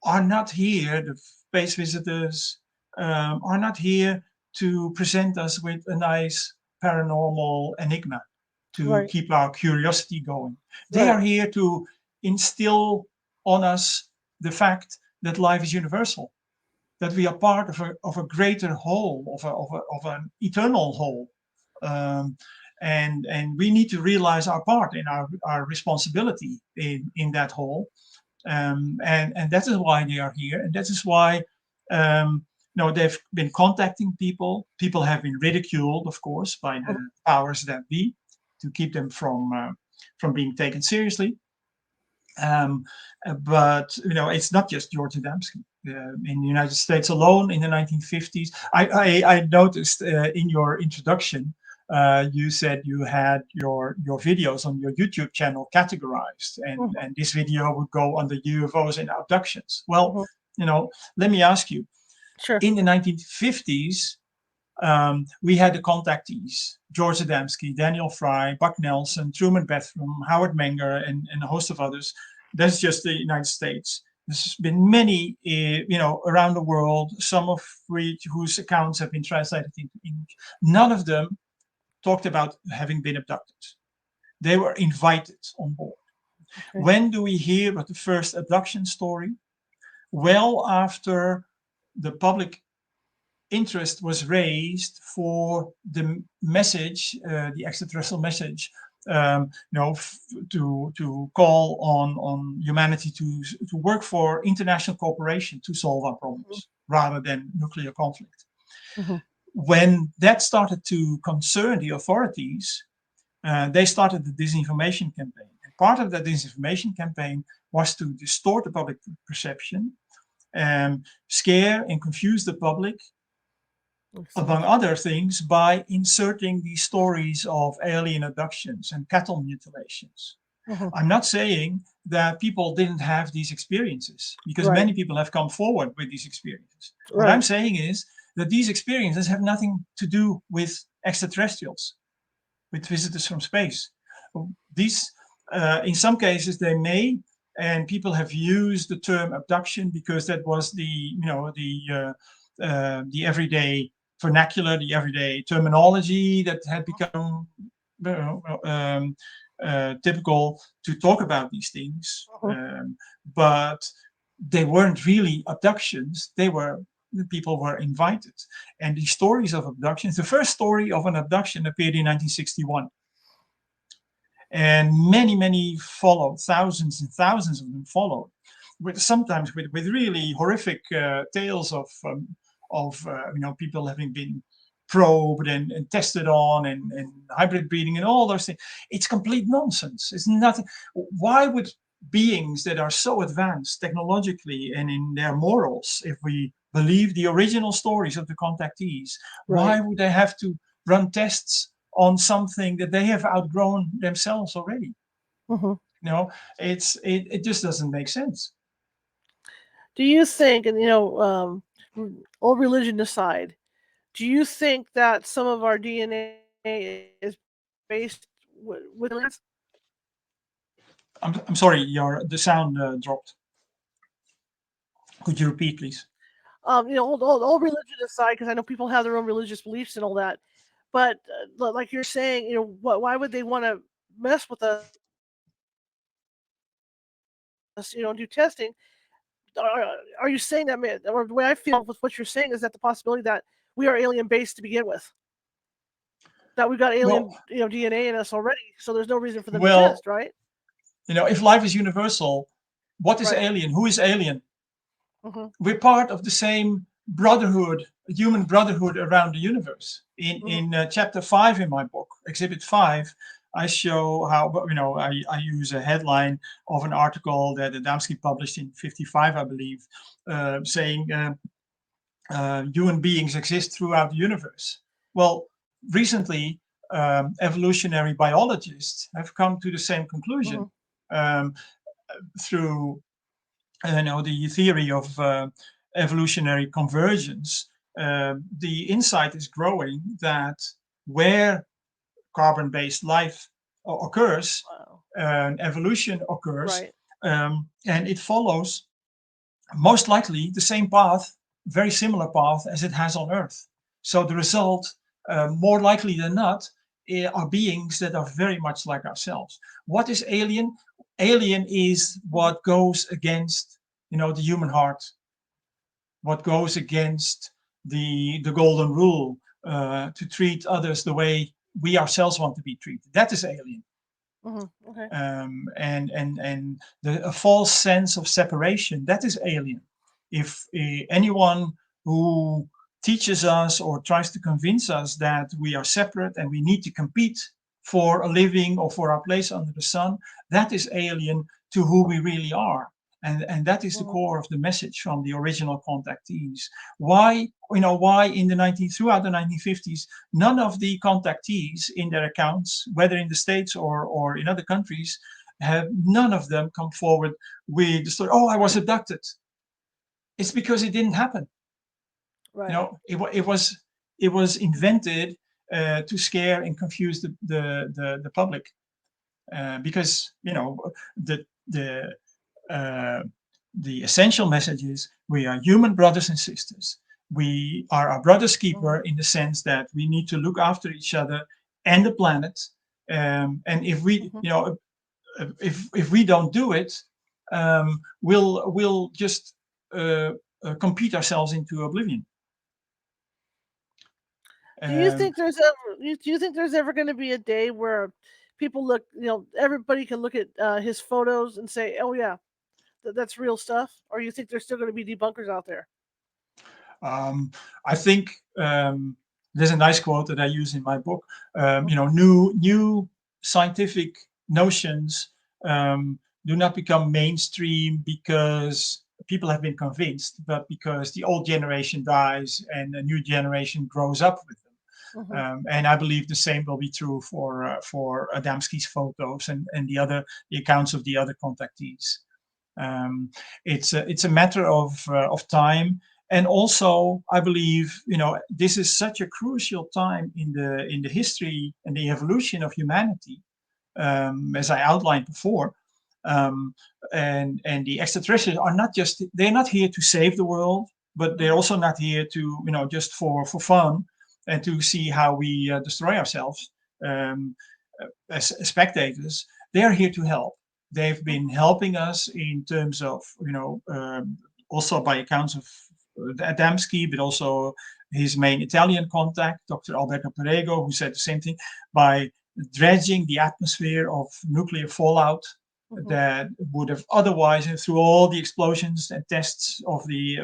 B: are not here. The space visitors are not here to present us with a nice paranormal enigma to
A: Right.
B: keep our curiosity going. They
A: Right.
B: are here to instill on us the fact that life is universal, that we are part of a greater whole, of an eternal whole. Um, and we need to realize our part in our responsibility in that whole. And that is why they are here. And that is why they've been contacting people. People have been ridiculed, of course, by the powers that be to keep them from being taken seriously. Um, but it's not just George Adamski. In the United States alone, in the 1950s, I noticed in your introduction, you said you had your videos on your YouTube channel categorized,
A: Mhm.
B: and this video would go under UFOs and abductions. Well,
A: Mhm.
B: let me ask you:
A: Sure.
B: in the 1950s, we had the contactees: George Adamski, Daniel Fry, Buck Nelson, Truman Bethlehem, Howard Menger, and a host of others. That's just the United States. There's been many, around the world, some of whose accounts have been translated into English. None of them talked about having been abducted. They were invited on board.
A: Okay.
B: When do we hear about the first abduction story? Well, after the public interest was raised for the message, the extraterrestrial message, to call on humanity to work for international cooperation to solve our
A: Mhm.
B: problems rather than nuclear conflict.
A: Mhm.
B: When that started to concern the authorities, they started the disinformation campaign. And part of that disinformation campaign was to distort the public perception, scare and confuse the public,
A: I see.
B: among other things, by inserting these stories of alien abductions and cattle mutilations.
A: Mhm.
B: I'm not saying that people didn't have these experiences, because
A: Right.
B: many people have come forward with these experiences. What I'm
A: Right.
B: saying is that these experiences have nothing to do with extraterrestrials, with visitors from space. These, in some cases, they may, and people have used the term abduction because that was the everyday vernacular, the everyday terminology that had become typical to talk about these things.
A: Mhm.
B: But they weren't really abductions. People were invited. And the stories of abductions, the first story of an abduction appeared in 1961. And many followed, thousands and thousands of them followed, sometimes with really horrific tales of people having been probed and tested on, and hybrid breeding and all those things. It's complete nonsense. It's nothing. Why would beings that are so advanced technologically and in their morals, if we believe the original stories of the contactees,
A: Right.
B: why would they have to run tests on something that they have outgrown themselves already?
A: Mhm.
B: It just doesn't make sense.
A: Do you think, and all religion aside, do you think that some of our DNA is based with aliens?
B: I'm sorry, the sound dropped. Could you repeat, please?
A: All religion aside, because I know people have their own religious beliefs and all that, but like you're saying, why would they want to mess with us? Do testing. Are you saying that, or the way I feel with what you're saying is that the possibility that we are alien based to begin with. That we've got
B: Well,
A: alien, DNA in us already, so there's no reason for them to
B: well,
A: test, right?
B: if life is universal, what is
A: Right.
B: alien? Who is alien?
A: Mm-hmm.
B: We're part of the same brotherhood, human brotherhood around the universe.
A: Mm-hmm.
B: In chapter 5 in my book, Exhibit 5, I show how, I use a headline of an article that Adamski published in 55, I believe, saying human beings exist throughout the universe. Well, recently, evolutionary biologists have come to the same conclusion
A: Mm-hmm.
B: um, through the theory of evolutionary convergence. The insight is growing that where carbon-based life occurs,
A: Wow.
B: evolution occurs,
A: Right.
B: and it follows most likely the same path, very similar path as it has on Earth. So the result, more likely than not, are beings that are very much like ourselves. What is alien? Alien is
A: Mm-hmm.
B: what goes against, the human heart, what goes against the golden rule, to treat others the way we ourselves want to be treated. That is alien.
A: Mm-hmm. Okay.
B: And a false sense of separation, that is alien. If anyone who teaches us or tries to convince us that we are separate and we need to compete for a living or for our place under the sun, that is alien to who we really are. And that is the
A: Mm-hmm.
B: core of the message from the original contactees. Why in throughout the 1950s, none of the contactees in their accounts, whether in the States or in other countries, have none of them come forward with the story, oh, I was abducted. It's because it didn't happen.
A: Right.
B: It was invented to scare and confuse the public, because the the uh, the essential message is we are human brothers and sisters. We are our brother's keeper
A: Mm-hmm.
B: in the sense that we need to look after each other and the planet. And if we,
A: Mm-hmm.
B: if we don't do it, we'll just compete ourselves into oblivion.
A: Do you
B: Um,
A: think there's ever? Do you think there's ever going to be a day where people look? Everybody can look at his photos and say, "Oh yeah, that's real stuff," or you think there's still going to be debunkers out there?
B: I think there's a nice quote that I use in my book.
A: Mm-hmm.
B: New scientific notions do not become mainstream because people have been convinced, but because the old generation dies and a new generation grows up with them.
A: Mm-hmm.
B: And I believe the same will be true for Adamski's photos and the accounts of the other contactees. Um, it's a matter of time, and also I believe this is such a crucial time in the history and the evolution of humanity, as I outlined before. Um, and the extraterrestrials are not just they're not here to save the world, but they're
A: Mm-hmm.
B: also not here to just for fun and to see how we destroy ourselves um, as spectators. They are here to help. They've been helping us in terms of also by accounts of Adamski, but also his main Italian contact, Dr. Alberto Perego, who said the same thing, by dredging the atmosphere of nuclear fallout
A: Mm-hmm.
B: that would have otherwise, through all the explosions and tests of the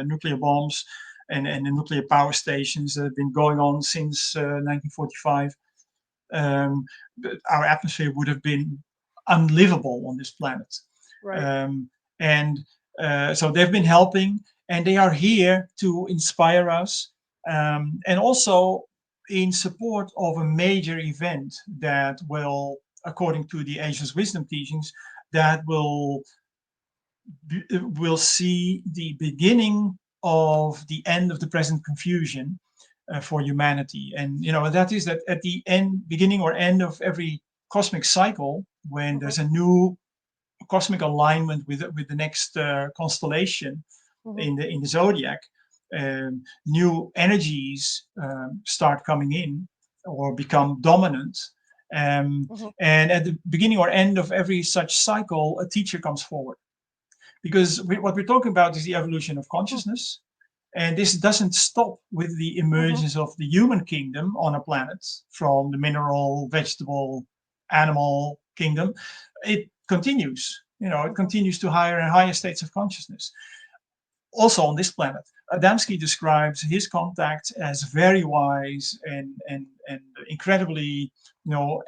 B: nuclear bombs and the nuclear power stations that have been going on since 1945, um, our atmosphere would have been unlivable on this planet.
A: Right.
B: Um, and so they've been helping, and they are here to inspire us, and also in support of a major event that will, according to the Ageless Wisdom teachings, that will see the beginning of the end of the present confusion for humanity. And that is that at the beginning or end of every cosmic cycle, when
A: Mm-hmm.
B: there's a new cosmic alignment with the next constellation
A: Mm-hmm.
B: in the zodiac, new energies start coming in or become dominant. Um,
A: Mm-hmm.
B: and at the beginning or end of every such cycle, a teacher comes forward, because what we're talking about is the evolution of consciousness, And this doesn't stop with the
A: Mm-hmm.
B: emergence of the human kingdom on a planet from the mineral, vegetable, animal kingdom. It continues. It continues to higher and higher states of consciousness. Also on this planet, Adamski describes his contact as very wise and incredibly,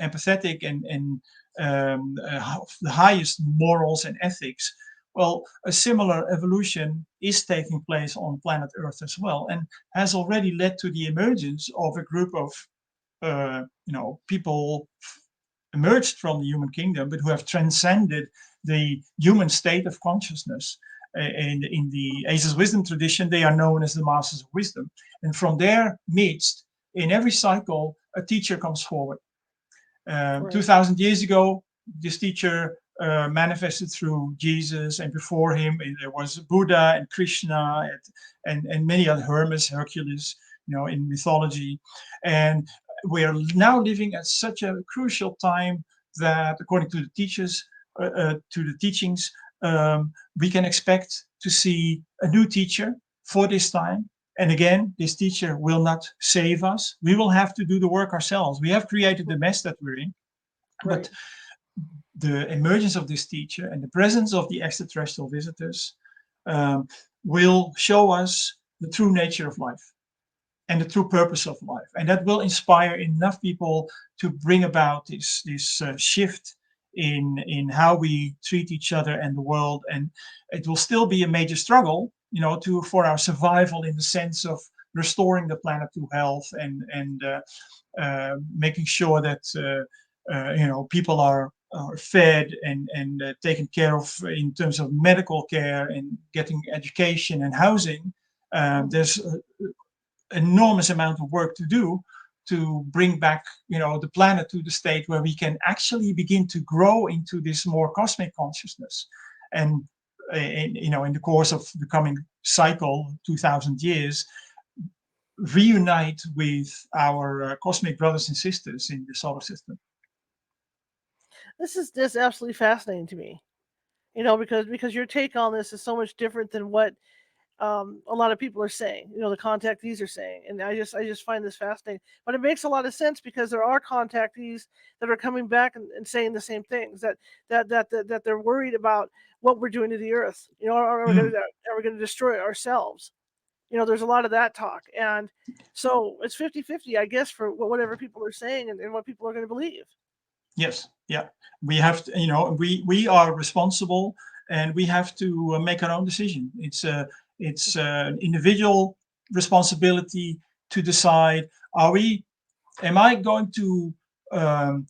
B: empathetic and the highest morals and ethics. Well, a similar evolution is taking place on planet Earth as well, and has already led to the emergence of a group of, people emerged from the human kingdom, but who have transcended the human state of consciousness. In the Ageless Wisdom tradition, they are known as the Masters of Wisdom. And from their midst, in every cycle, a teacher comes forward.
A: Right.
B: 2000 years ago, this teacher manifested through Jesus, and before him there was Buddha and Krishna and many other Hermes, Hercules, in mythology. And we are now living at such a crucial time that, according to the teachers, to the teachings, we can expect to see a new teacher for this time. And again, this teacher will not save us. We will have to do the work ourselves. We have created the mess that we're in.
A: Right.
B: But the emergence of this teacher and the presence of the extraterrestrial visitors um, will show us the true nature of life and the true purpose of life. And that will inspire enough people to bring about this shift in how we treat each other and the world. And it will still be a major struggle, for our survival, in the sense of restoring the planet to health and making sure that people are fed and taken care of in terms of medical care and getting education and housing.
A: Mm-hmm.
B: There's enormous amount of work to do to bring back the planet to the state where we can actually begin to grow into this more cosmic consciousness. And in the course of the coming cycle, 2000 years, reunite with our cosmic brothers and sisters in the solar system.
A: This is just absolutely fascinating to me. Because your take on this is so much different than what a lot of people are saying. The contactees are saying, and I just find this fascinating. But it makes a lot of sense because there are contactees that are coming back and saying the same things, that they're worried about what we're doing to the earth.
B: Mm.
A: Are we going to destroy ourselves? There's a lot of that talk, and so it's 50-50, I guess, for whatever people are saying and what people are going to believe.
B: Yes, yeah. We have to, we are responsible, and we have to make our own decision. It's an individual responsibility to decide: am I going to um,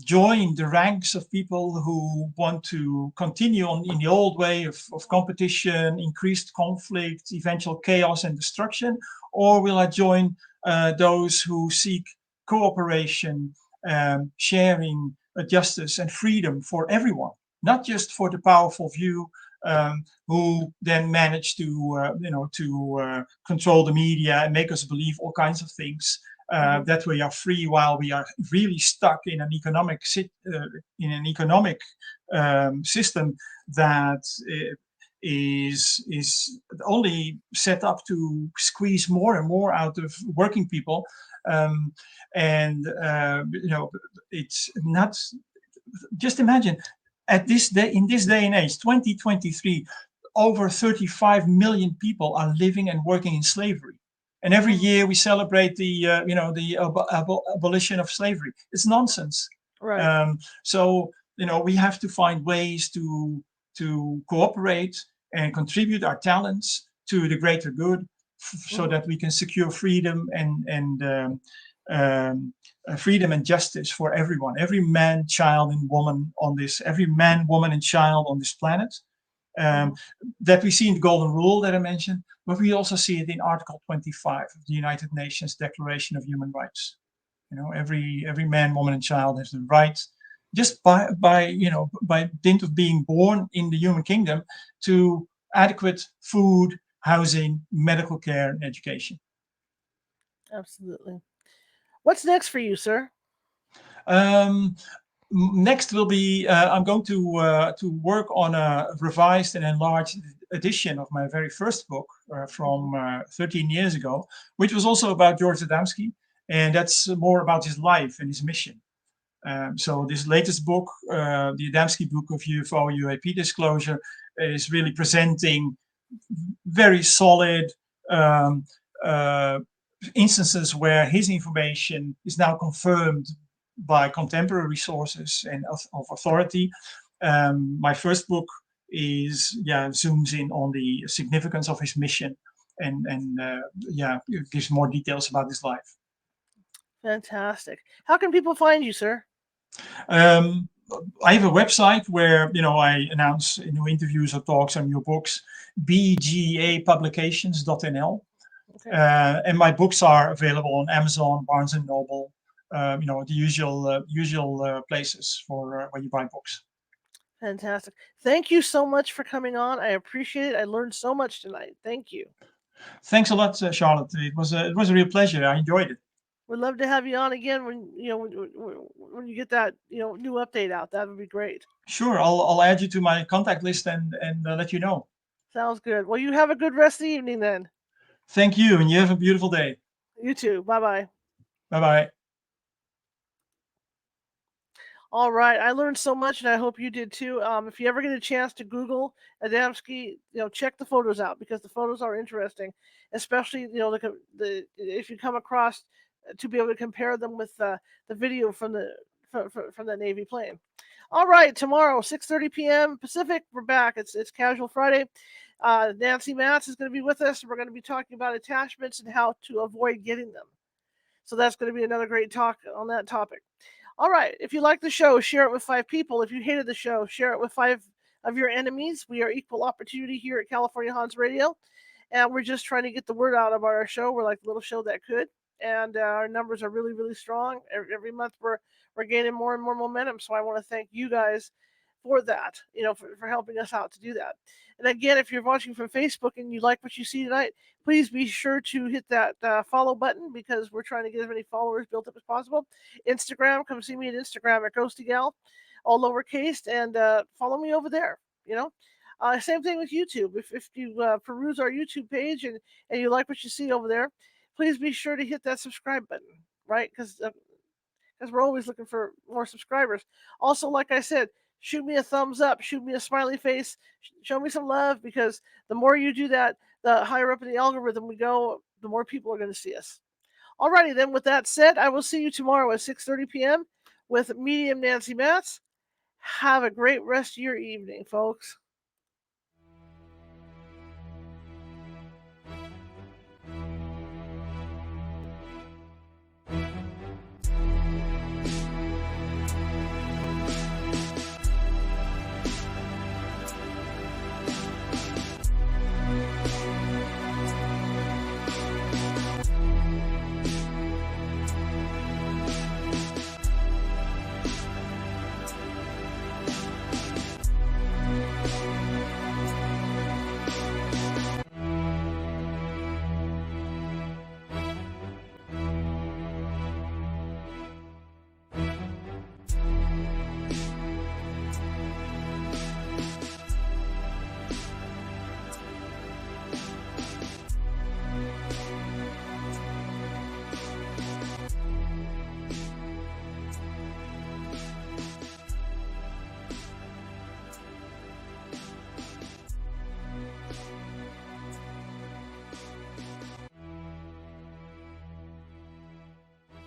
B: join the ranks of people who want to continue on in the old way of competition, increased conflict, eventual chaos and destruction, or will I join those who seek cooperation, sharing, justice and freedom for everyone, not just for the powerful few who then manage to control the media and make us believe all kinds of things,
A: Hmm.
B: that we are free while we are really stuck in an economic system that is only set up to squeeze more and more out of working people. Um, and it's not, just imagine, at this day, in this day and age, 2023, over 35 million people are living and working in slavery. And every
A: Hmm.
B: year we celebrate the abolition of slavery. It's nonsense.
A: Right.
B: So we have to find ways to cooperate and contribute our talents to the greater good, so
A: Hmm.
B: that we can secure freedom um, freedom and justice for everyone, every man, child, and woman on this, every man, woman, and child on this planet. Um,
A: Hmm.
B: that we see in the Golden Rule that I mentioned, but we also see it in Article 25 of the United Nations Declaration of Human Rights. Every man, woman, and child has the right, just by dint of being born in the human kingdom, to adequate food, housing, medical care, and education.
A: Absolutely. What's next for you, sir?
B: Um, Next will be I'm going to work on a revised and enlarged edition of my very first book from 13 years ago, which was also about George Adamski, and that's more about his life and his mission. So this latest book, the Adamski book of UFO UAP disclosure, is really presenting very solid um, uh, instances where his information is now confirmed by contemporary sources and of authority. My first book is zooms in on the significance of his mission and gives more details about his life.
A: Fantastic. How can people find you, sir?
B: Um, I have a website where I announce new interviews or talks on new books, bgapublications.nl.
A: Okay.
B: And my books are available on Amazon, Barnes and Noble, the usual places for where you buy books.
A: Fantastic. Thank you so much for coming on. I appreciate it. I learned so much tonight. Thank you.
B: Thanks a lot, Charlotte. It was a real pleasure. I enjoyed it.
A: We'd love to have you on again when you get that new update out. That would be great.
B: Sure, I'll add you to my contact list and let you know.
A: Sounds good. Well, you have a good rest of the evening then.
B: Thank you, and you have a beautiful day.
A: You too. Bye bye.
B: Bye bye.
A: All right, I learned so much, and I hope you did too. If you ever get a chance to Google Adamski, check the photos out because the photos are interesting, especially the if you come across to be able to compare them with the video from the Navy plane. All right, tomorrow 6:30 p.m. Pacific, we're back. It's Casual Friday. Nancy Matz is going to be with us. We're going to be talking about attachments and how to avoid getting them. So that's going to be another great talk on that topic. All right. If you like the show, share it with 5 people. If you hated the show, share it with 5 of your enemies. We are equal opportunity here at California Hans Radio, and we're just trying to get the word out about our show. We're like a little show that could, and our numbers are really, really strong. Every month we're gaining more and more momentum. So I want to thank you guys for that, for helping us out to do that. And again, if you're watching from Facebook and you like what you see tonight, please be sure to hit that follow button because we're trying to get as many followers built up as possible. Instagram, come see me at Instagram at GhostyGal, all lowercase, and follow me over there. Same thing with YouTube. If you peruse our YouTube page and you like what you see over there, please be sure to hit that subscribe button, right? Because we're always looking for more subscribers. Also, like I said, shoot me a thumbs up, shoot me a smiley face, show me some love, because the more you do that, the higher up in the algorithm we go, the more people are going to see us. Alrighty then, with that said, I will see you tomorrow at 6:30 p.m. with medium Nancy Matz. Have a great rest of your evening, folks.